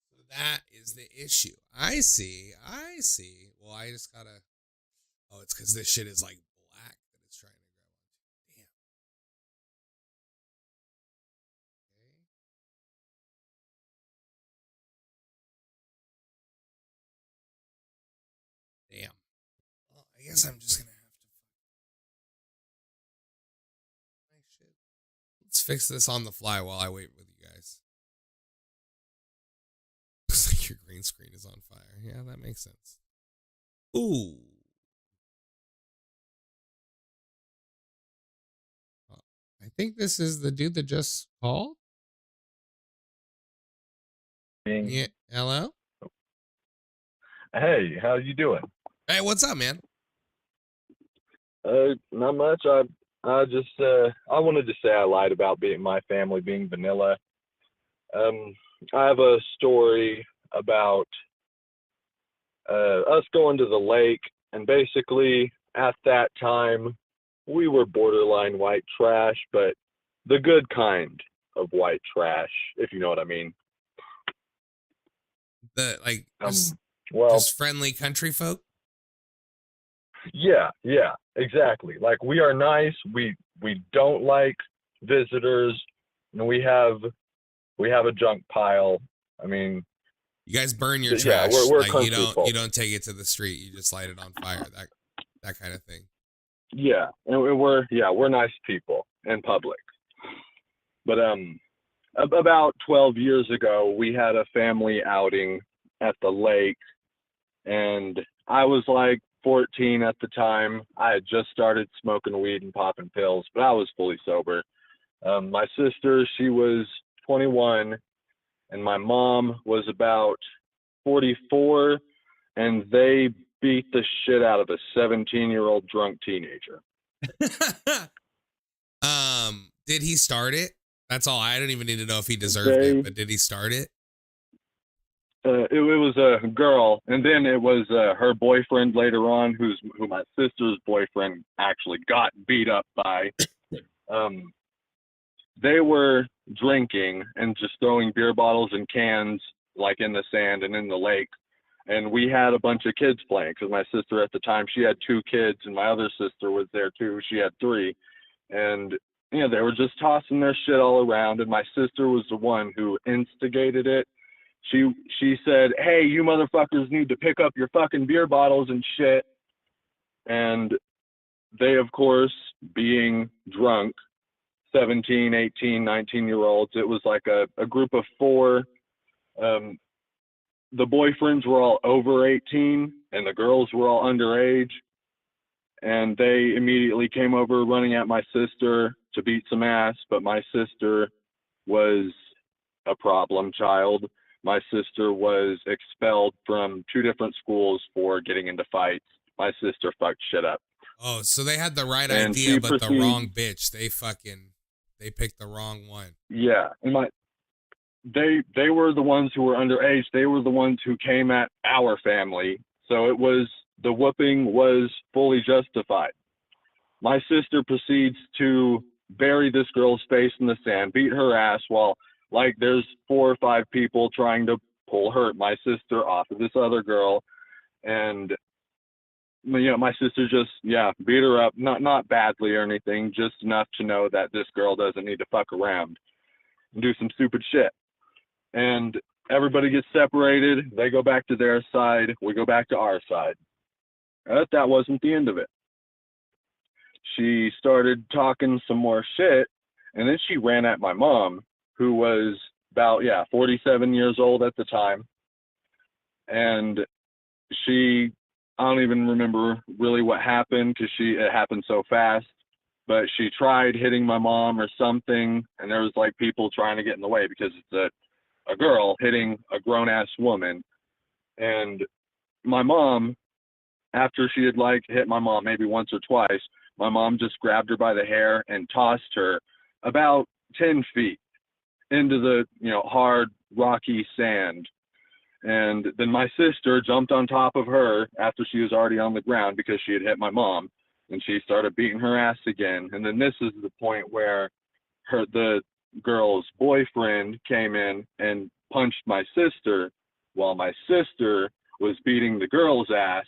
Speaker 1: So that is the issue. I see. I see. Well, I just gotta. Oh, it's because this shit is like black that it's trying to grab onto. Damn. Okay. Damn. Well, I guess I'm just gonna have to find my shit. Let's fix this on the fly while I wait with you guys. Looks like your green screen is on fire. Yeah, that makes sense. Ooh. I think this is the dude that just called. Yeah. Hello?
Speaker 2: Hey, how you doing?
Speaker 1: Hey, what's up, man?
Speaker 2: Not much. I just I wanted to say I lied about my family being vanilla. I have a story about us going to the lake, and basically at that time we were borderline white trash, but the good kind of white trash, if you know what I mean.
Speaker 1: The like
Speaker 2: Well,
Speaker 1: just friendly country folk.
Speaker 2: yeah, exactly. Like we are nice. We don't like visitors, and we have a junk pile. I mean,
Speaker 1: You guys burn your
Speaker 2: yeah,
Speaker 1: trash.
Speaker 2: we're
Speaker 1: Like
Speaker 2: country folk.
Speaker 1: you don't take it to the street. You just light it on fire. That kind of thing.
Speaker 2: Yeah, and we're nice people in public. But about 12 years ago, we had a family outing at the lake, and I was like 14 at the time. I had just started smoking weed and popping pills, but I was fully sober. My sister, she was 21, and my mom was about 44, and they beat the shit out of a 17-year-old drunk teenager.
Speaker 1: Did he start it? That's all. I don't even need to know if he deserved it, but did he start it?
Speaker 2: It was a girl, and then it was her boyfriend later on, who my sister's boyfriend actually got beat up by. They were drinking and just throwing beer bottles and cans like in the sand and in the lake. And we had a bunch of kids playing because my sister at the time, she had 2 kids, and my other sister was there too. She had 3. And you know, they were just tossing their shit all around, and my sister was the one who instigated it. She said, "Hey, you motherfuckers need to pick up your fucking beer bottles and shit." And they, of course, being drunk, 17, 18, 19-year-olds, it was like a group of four. The boyfriends were all over 18, and the girls were all underage. And they immediately came over running at my sister to beat some ass, but my sister was a problem child. My sister was expelled from 2 different schools for getting into fights. My sister fucked shit up.
Speaker 1: Oh, so they had the right
Speaker 2: And
Speaker 1: idea,
Speaker 2: she
Speaker 1: but the
Speaker 2: proceeds-
Speaker 1: wrong bitch. They picked the wrong one.
Speaker 2: Yeah, and they were the ones who were underage. They were the ones who came at our family. So the whooping was fully justified. My sister proceeds to bury this girl's face in the sand, beat her ass while like there's 4 or 5 people trying to pull my sister off of this other girl. And you know, my sister just beat her up, not badly or anything, just enough to know that this girl doesn't need to fuck around and do some stupid shit. And everybody gets separated. They go back to their side. We go back to our side. But that wasn't the end of it. She started talking some more shit, and then she ran at my mom, who was about 47 years old at the time. And I don't even remember really what happened because it happened so fast, but she tried hitting my mom or something, and there was like people trying to get in the way because it's a girl hitting a grown-ass woman. And my mom, after she had like hit my mom maybe once or twice, my mom just grabbed her by the hair and tossed her about 10 feet into the hard, rocky sand. And then my sister jumped on top of her after she was already on the ground because she had hit my mom, and she started beating her ass again. And then this is the point where the girl's boyfriend came in and punched my sister while my sister was beating the girl's ass.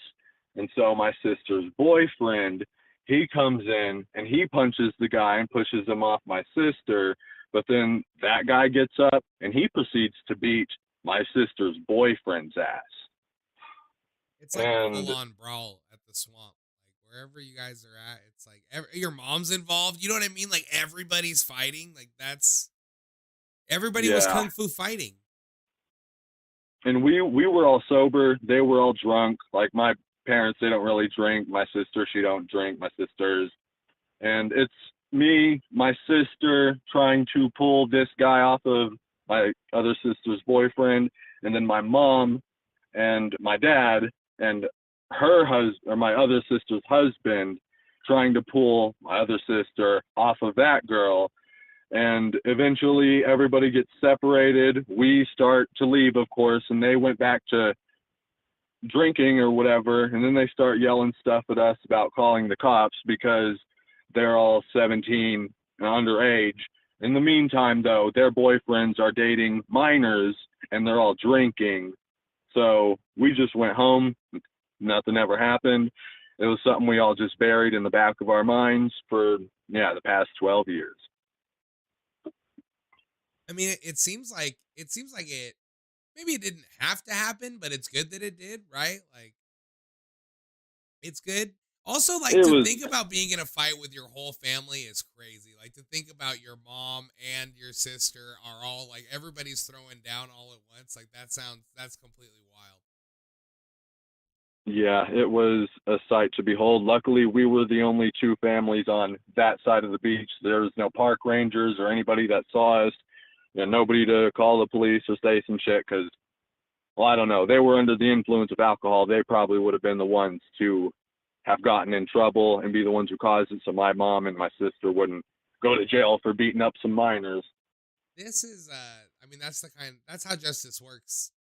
Speaker 2: And so my sister's boyfriend, he comes in and he punches the guy and pushes him off my sister. But then that guy gets up and he proceeds to beat my sister's boyfriend's ass.
Speaker 1: It's like a full-on brawl at the swamp. Like wherever you guys are at, it's like your mom's involved. You know what I mean? Like everybody's fighting. Like everybody was kung fu fighting.
Speaker 2: And we were all sober. They were all drunk. Like my parents, they don't really drink. My sister, she don't drink. My sisters. And it's me, my sister trying to pull this guy off of my other sister's boyfriend, and then my mom and my dad and her husband, or my other sister's husband, trying to pull my other sister off of that girl. And eventually everybody gets separated. We start to leave, of course, and they went back to drinking or whatever. And then they start yelling stuff at us about calling the cops because they're all 17 and underage. In the meantime, though, their boyfriends are dating minors and they're all drinking. So we just went home. Nothing ever happened. It was something we all just buried in the back of our minds for, the past 12 years.
Speaker 1: I mean, it seems like it, maybe it didn't have to happen, but it's good that it did, right? Like, it's good. Also, like, think about being in a fight with your whole family is crazy. Like, to think about your mom and your sister are all, like, everybody's throwing down all at once. Like, that's completely wild.
Speaker 2: Yeah, it was a sight to behold. Luckily, we were the only 2 families on that side of the beach. There was no park rangers or anybody that saw us. Nobody to call the police or say some shit because, well, I don't know. They were under the influence of alcohol. They probably would have been the ones to have gotten in trouble and be the ones who caused it, so my mom and my sister wouldn't go to jail for beating up some minors.
Speaker 1: This is, I mean, that's how justice works,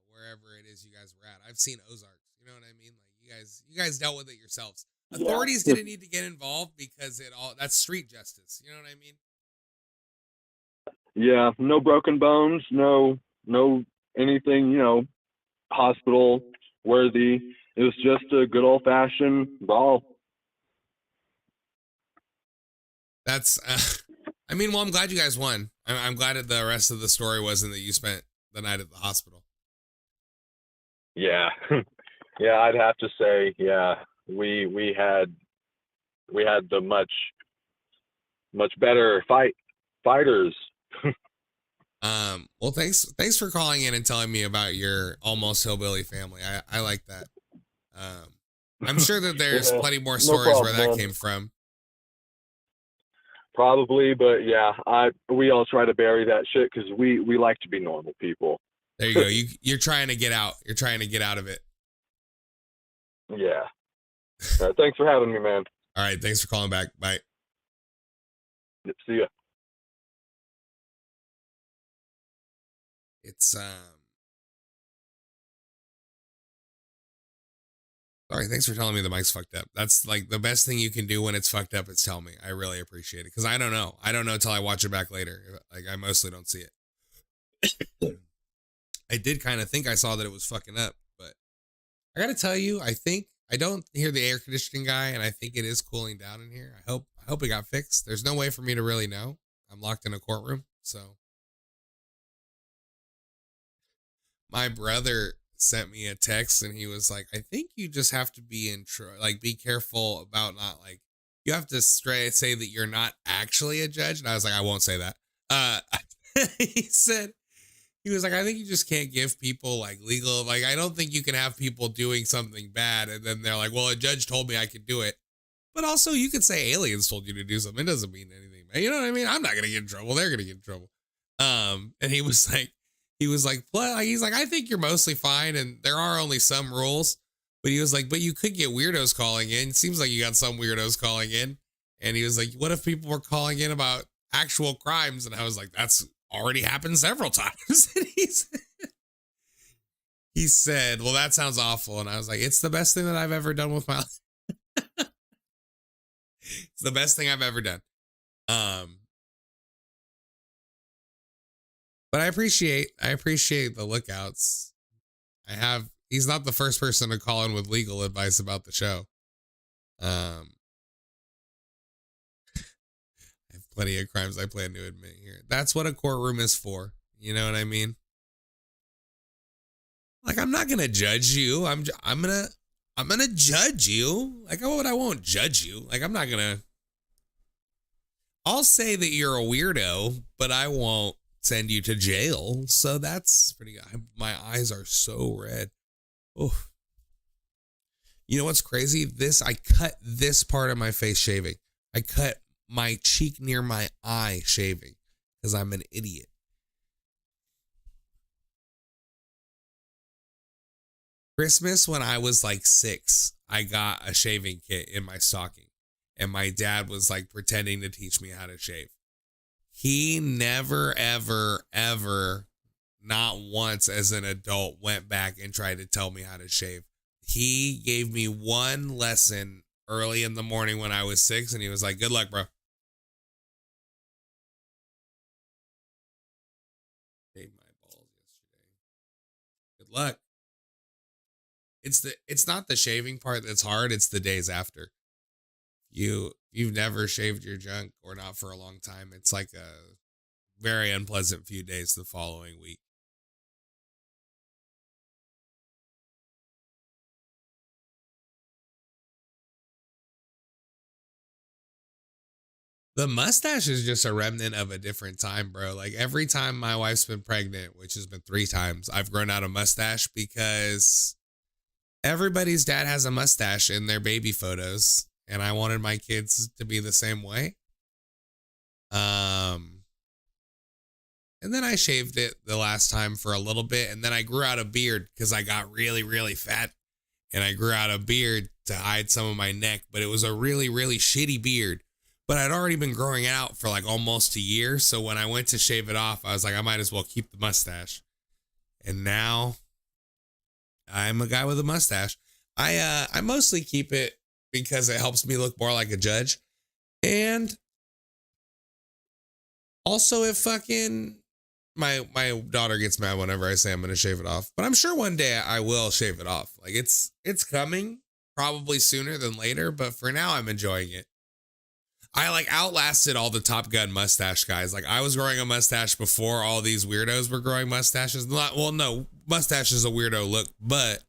Speaker 1: wherever it is you guys were at. I've seen Ozarks, you know what I mean? Like, you guys dealt with it yourselves. Authorities didn't need to get involved because that's street justice, you know what I mean?
Speaker 2: Yeah, no broken bones, no anything, hospital worthy. It was just a good old fashioned brawl.
Speaker 1: That's I mean, well, I'm glad you guys won. I'm glad that the rest of the story wasn't that you spent the night at the hospital.
Speaker 2: Yeah. Yeah, I'd have to say, yeah, we had the much better fighters.
Speaker 1: Well, thanks for calling in and telling me about your almost hillbilly family. I like that. I'm sure that there's
Speaker 2: Yeah,
Speaker 1: plenty more
Speaker 2: no
Speaker 1: stories
Speaker 2: problem,
Speaker 1: where that
Speaker 2: man.
Speaker 1: came from.
Speaker 2: Probably, but yeah, we all try to bury that shit because we like to be normal people.
Speaker 1: There you go. You're trying to get out. You're trying to get out of it.
Speaker 2: Yeah. All right, thanks for having me, man.
Speaker 1: All right. Thanks for calling back. Bye.
Speaker 2: Yep, see ya.
Speaker 1: It's Sorry, thanks for telling me the mic's fucked up. That's like the best thing you can do when it's fucked up is tell me. I really appreciate it because I don't know. I don't know till I watch it back later. Like I mostly don't see it. I did kind of think I saw that it was fucking up, but I gotta tell you, I don't hear the air conditioning guy, and I think it is cooling down in here. I hope it got fixed. There's no way for me to really know. I'm locked in a courtroom, so my brother sent me a text and he was like, I think you just have to be be careful about not like, you have to say that you're not actually a judge. And I was like, I won't say that. He was like, I think you just can't give people like legal, like, I don't think you can have people doing something bad. And then they're like, well, a judge told me I could do it. But also you could say aliens told you to do something. It doesn't mean anything, man. You know what I mean? I'm not going to get in trouble. They're going to get in trouble. And he was like, he's like, I think you're mostly fine. And there are only some rules, but he was like, but you could get weirdos calling in. Seems like you got some weirdos calling in. And he was like, what if people were calling in about actual crimes? And I was like, that's already happened several times. And he said, well, that sounds awful. And I was like, it's the best thing that I've ever done with my life. It's the best thing I've ever done. But I appreciate the lookouts. He's not the first person to call in with legal advice about the show. I have plenty of crimes I plan to admit here. That's what a courtroom is for. You know what I mean? Like, I'm not going to judge you. I'm going to judge you. Like, I won't judge you. Like, I'm not going to. I'll say that you're a weirdo, but I won't send you to jail. So that's pretty good. My eyes are so red. Oh, you know what's crazy? I cut this part of my face shaving. I cut my cheek near my eye shaving because I'm an idiot. Christmas, when I was like 6, I got a shaving kit in my stocking, and my dad was like pretending to teach me how to shave. He never, ever, ever, not once as an adult, went back and tried to tell me how to shave. He gave me one lesson early in the morning when I was 6, and he was like, good luck, bro. Shaved my balls yesterday. Good luck. It's not the shaving part that's hard, it's the days after. You've never shaved your junk or not for a long time. It's like a very unpleasant few days the following week. The mustache is just a remnant of a different time, bro. Like every time my wife's been pregnant, which has been 3 times, I've grown out a mustache because everybody's dad has a mustache in their baby photos, and I wanted my kids to be the same way. And then I shaved it the last time for a little bit, and then I grew out a beard because I got really, really fat, and I grew out a beard to hide some of my neck, but it was a really, really shitty beard. But I'd already been growing it out for like almost a year, so when I went to shave it off, I was like, I might as well keep the mustache. And now I'm a guy with a mustache. I mostly keep it because it helps me look more like a judge. And also it fucking, my daughter gets mad whenever I say I'm going to shave it off. But I'm sure one day I will shave it off. Like it's coming, probably sooner than later. But for now, I'm enjoying it. I like outlasted all the Top Gun mustache guys. Like I was growing a mustache before all these weirdos were growing mustaches. Well, no, mustache is a weirdo look, but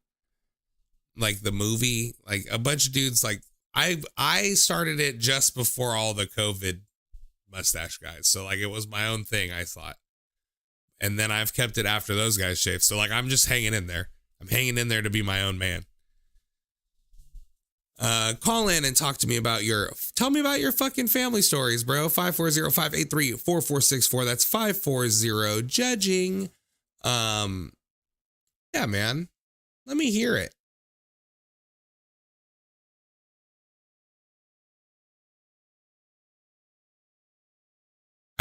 Speaker 1: like the movie, like a bunch of dudes, like I started it just before all the COVID mustache guys. So like it was my own thing, I thought. And then I've kept it after those guys shaved. So like I'm just hanging in there. I'm hanging in there to be my own man. Call in and talk to me about tell me about your fucking family stories, bro. 540-583-4464. That's 540 judging. Yeah, man. Let me hear it.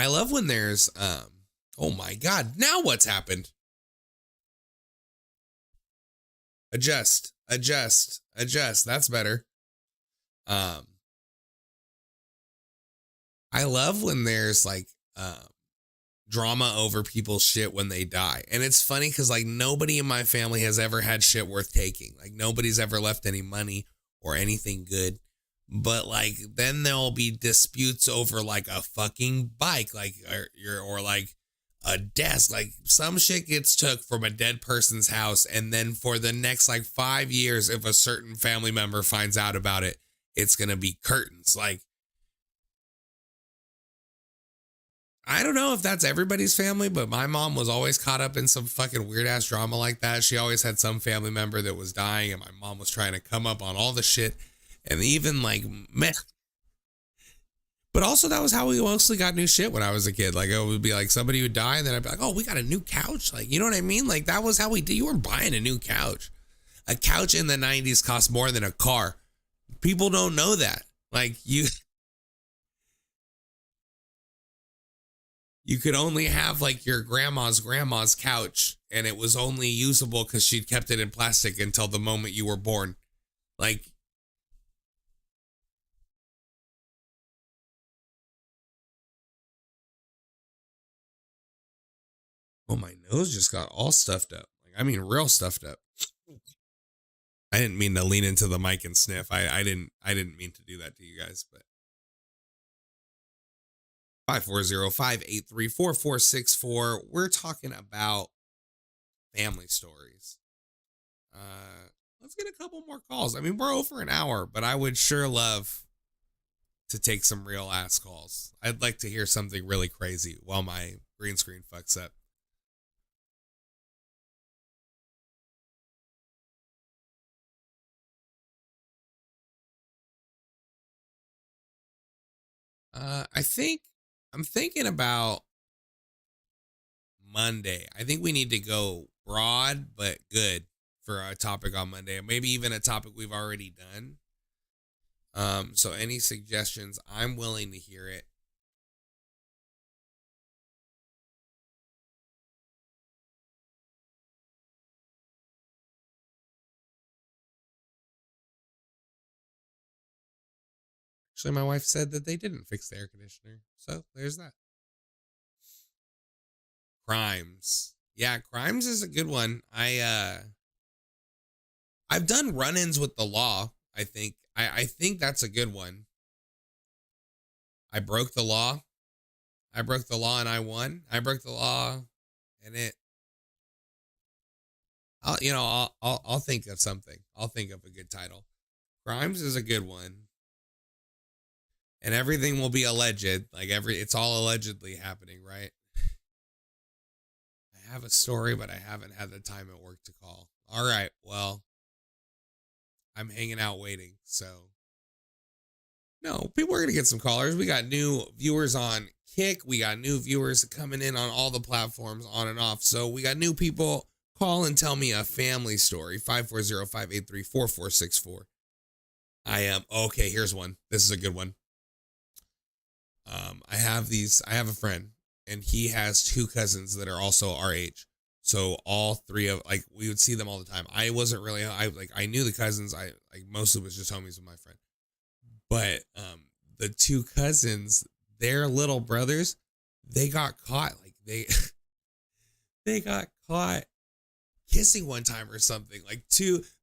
Speaker 1: I love when there's, oh my God. Now what's happened? Adjust. That's better. I love when there's like drama over people's shit when they die. And it's funny because like nobody in my family has ever had shit worth taking. Like nobody's ever left any money or anything good. But like then there'll be disputes over like a fucking bike, like or like a desk. Like some shit gets took from a dead person's house, and then for the next like 5 years, if a certain family member finds out about it, it's gonna be curtains. Like I don't know if that's everybody's family, but my mom was always caught up in some fucking weird ass drama like that. She always had some family member that was dying, and my mom was trying to come up on all the shit. And even like, meh. But also that was how we mostly got new shit when I was a kid. Like it would be like somebody would die and then I'd be like, oh, we got a new couch. Like, you know what I mean? Like that was how we did. You weren't buying a new couch. A couch in the 90s cost more than a car. People don't know that. Like you could only have like your grandma's couch, and it was only usable because she'd kept it in plastic until the moment you were born. Like, oh, my nose just got all stuffed up. Like, I mean, real stuffed up. I didn't mean to lean into the mic and sniff. I didn't mean to do that to you guys, but 540-583-4464. We're talking about family stories. Let's get a couple more calls. I mean, we're over an hour, but I would sure love to take some real ass calls. I'd like to hear something really crazy while my green screen fucks up. I'm thinking about Monday. I think we need to go broad but good for a topic on Monday. Maybe even a topic we've already done. So any suggestions, I'm willing to hear it. Actually, my wife said that they didn't fix the air conditioner. So there's that. Crimes. Yeah, crimes is a good one. I've done run-ins with the law, I think. I think that's a good one. I broke the law. I broke the law and I won. I broke the law and I'll think of something. I'll think of a good title. Crimes is a good one. And everything will be alleged. Like it's all allegedly happening, right? I have a story, but I haven't had the time at work to call. All right, well, I'm hanging out waiting, so. No, people are going to get some callers. We got new viewers on Kick. We got new viewers coming in on all the platforms on and off. So we got new people. Call and tell me a family story. 540-583-4464. Okay, here's one. This is a good one. I have a friend, and he has two cousins that are also our age. So all three of, like, we would see them all the time. I wasn't really, I knew the cousins. I mostly was just homies with my friend. But the two cousins, their little brothers, they got caught. Like they got caught kissing one time or something.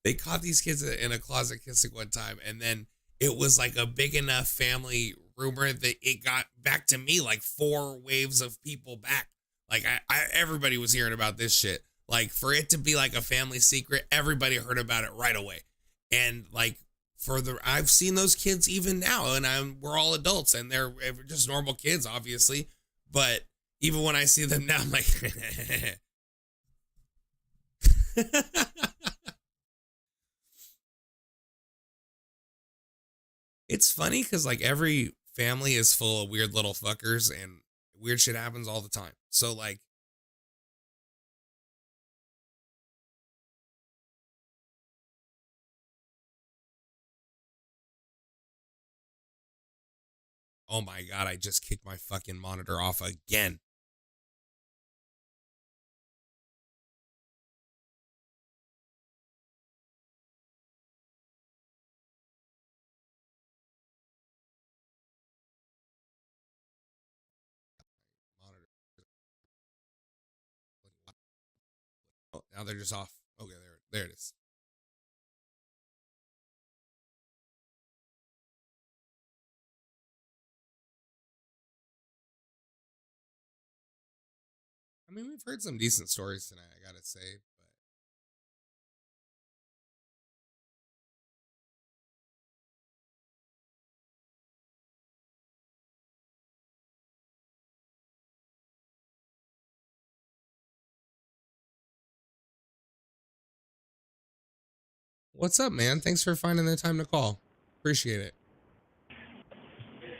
Speaker 1: They caught these kids in a closet kissing one time, and then it was like a big enough family rumor that it got back to me like 4 waves of people back. Like everybody was hearing about this shit. Like for it to be like a family secret, everybody heard about it right away. And like I've seen those kids even now, and we're all adults and they're just normal kids, obviously. But even when I see them now, I'm like, it's funny because like every family is full of weird little fuckers and weird shit happens all the time. So like, oh my God, I just kicked my fucking monitor off again. Monitor. Oh, now they're just off. Okay, there it is. I mean, we've heard some decent stories tonight, I gotta say, but what's up, man? Thanks for finding the time to call. Appreciate it.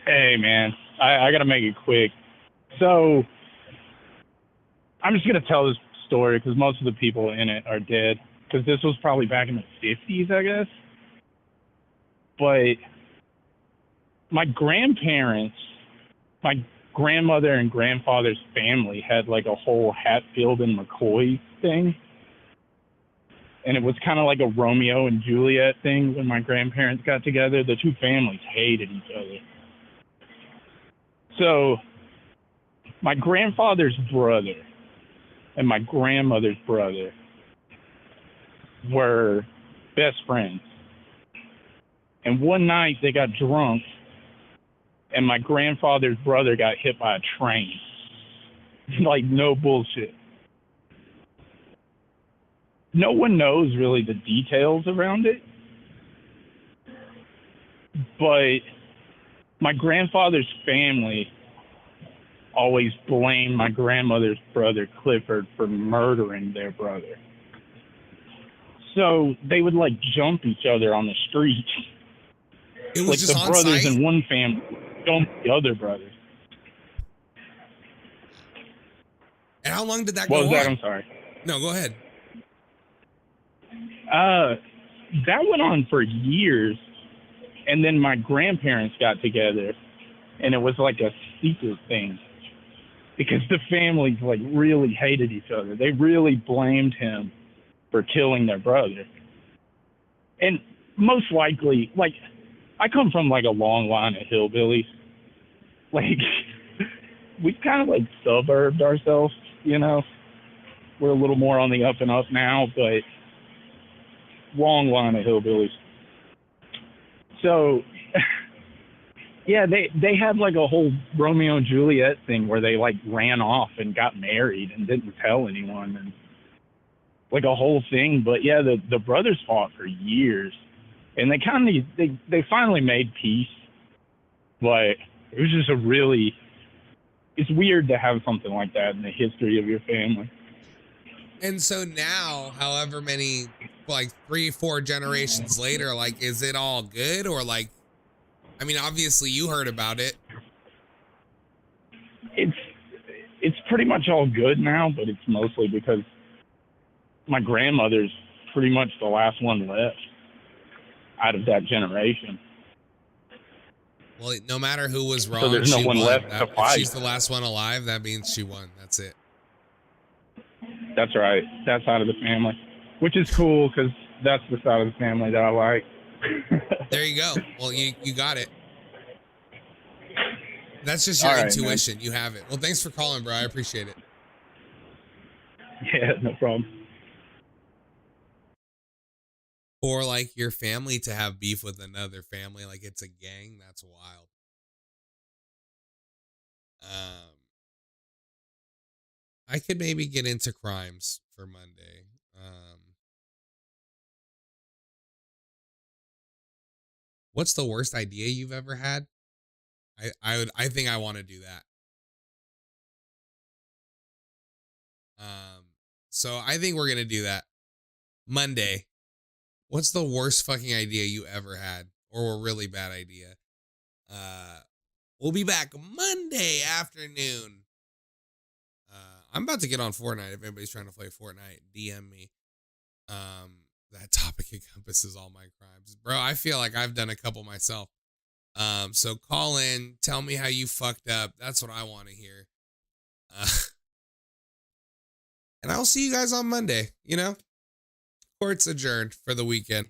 Speaker 5: Hey, man, I got to make it quick. So I'm just going to tell this story because most of the people in it are dead, because this was probably back in the 50s, I guess. But my grandparents, my grandmother and grandfather's family had like a whole Hatfield and McCoy thing. And it was kind of like a Romeo and Juliet thing when my grandparents got together. The two families hated each other. So my grandfather's brother and my grandmother's brother were best friends. And one night they got drunk and my grandfather's brother got hit by a train. Like, no bullshit. No one knows really the details around it, but my grandfather's family always blamed my grandmother's brother Clifford for murdering their brother. So they would like jump each other on the street.
Speaker 1: It was
Speaker 5: like
Speaker 1: just
Speaker 5: the
Speaker 1: on
Speaker 5: brothers
Speaker 1: site?
Speaker 5: in one family jump the other brothers.
Speaker 1: And how long did that
Speaker 5: What
Speaker 1: go
Speaker 5: was that?
Speaker 1: on?
Speaker 5: I'm sorry.
Speaker 1: No, go ahead.
Speaker 5: That went on for years, and then my grandparents got together, and it was like a secret thing because the families like really hated each other. They really blamed him for killing their brother. And most likely, like, I come from like a long line of hillbillies. Like, we kind of like suburbed ourselves, you know. We're a little more on the up and up now, but long line of hillbillies. So, yeah, they had like a whole Romeo and Juliet thing where they like ran off and got married and didn't tell anyone, and like a whole thing. But yeah, the brothers fought for years, and they finally made peace. But it was just it's weird to have something like that in the history of your family.
Speaker 1: And so now, however many, like 3-4 generations later, like, is it all good? Or like, I mean, obviously you heard about it.
Speaker 5: It's pretty much all good now, but it's mostly because my grandmother's pretty much the last one left out of that generation.
Speaker 1: Well, no matter who was wrong,
Speaker 5: So there's no
Speaker 1: she
Speaker 5: one
Speaker 1: won.
Speaker 5: left to
Speaker 1: If
Speaker 5: fight.
Speaker 1: she's the last one alive, that means she won. That's it.
Speaker 5: That's right. That side of the family, which is cool because that's the side of the family that I like.
Speaker 1: There you go. Well, you got it. That's just your
Speaker 5: All right,
Speaker 1: intuition. Man. You have it. Well, thanks for calling, bro. I appreciate it.
Speaker 5: Yeah, no problem.
Speaker 1: Or like your family to have beef with another family, like it's a gang. That's wild. I could maybe get into crimes for Monday. What's the worst idea you've ever had? I think I want to do that. So I think we're gonna do that Monday. What's the worst fucking idea you ever had, or a really bad idea? We'll be back Monday afternoon. I'm about to get on Fortnite. If anybody's trying to play Fortnite, DM me. That topic encompasses all my crimes, bro. I feel like I've done a couple myself. So call in, tell me how you fucked up. That's what I want to hear. And I'll see you guys on Monday. You know, court's adjourned for the weekend.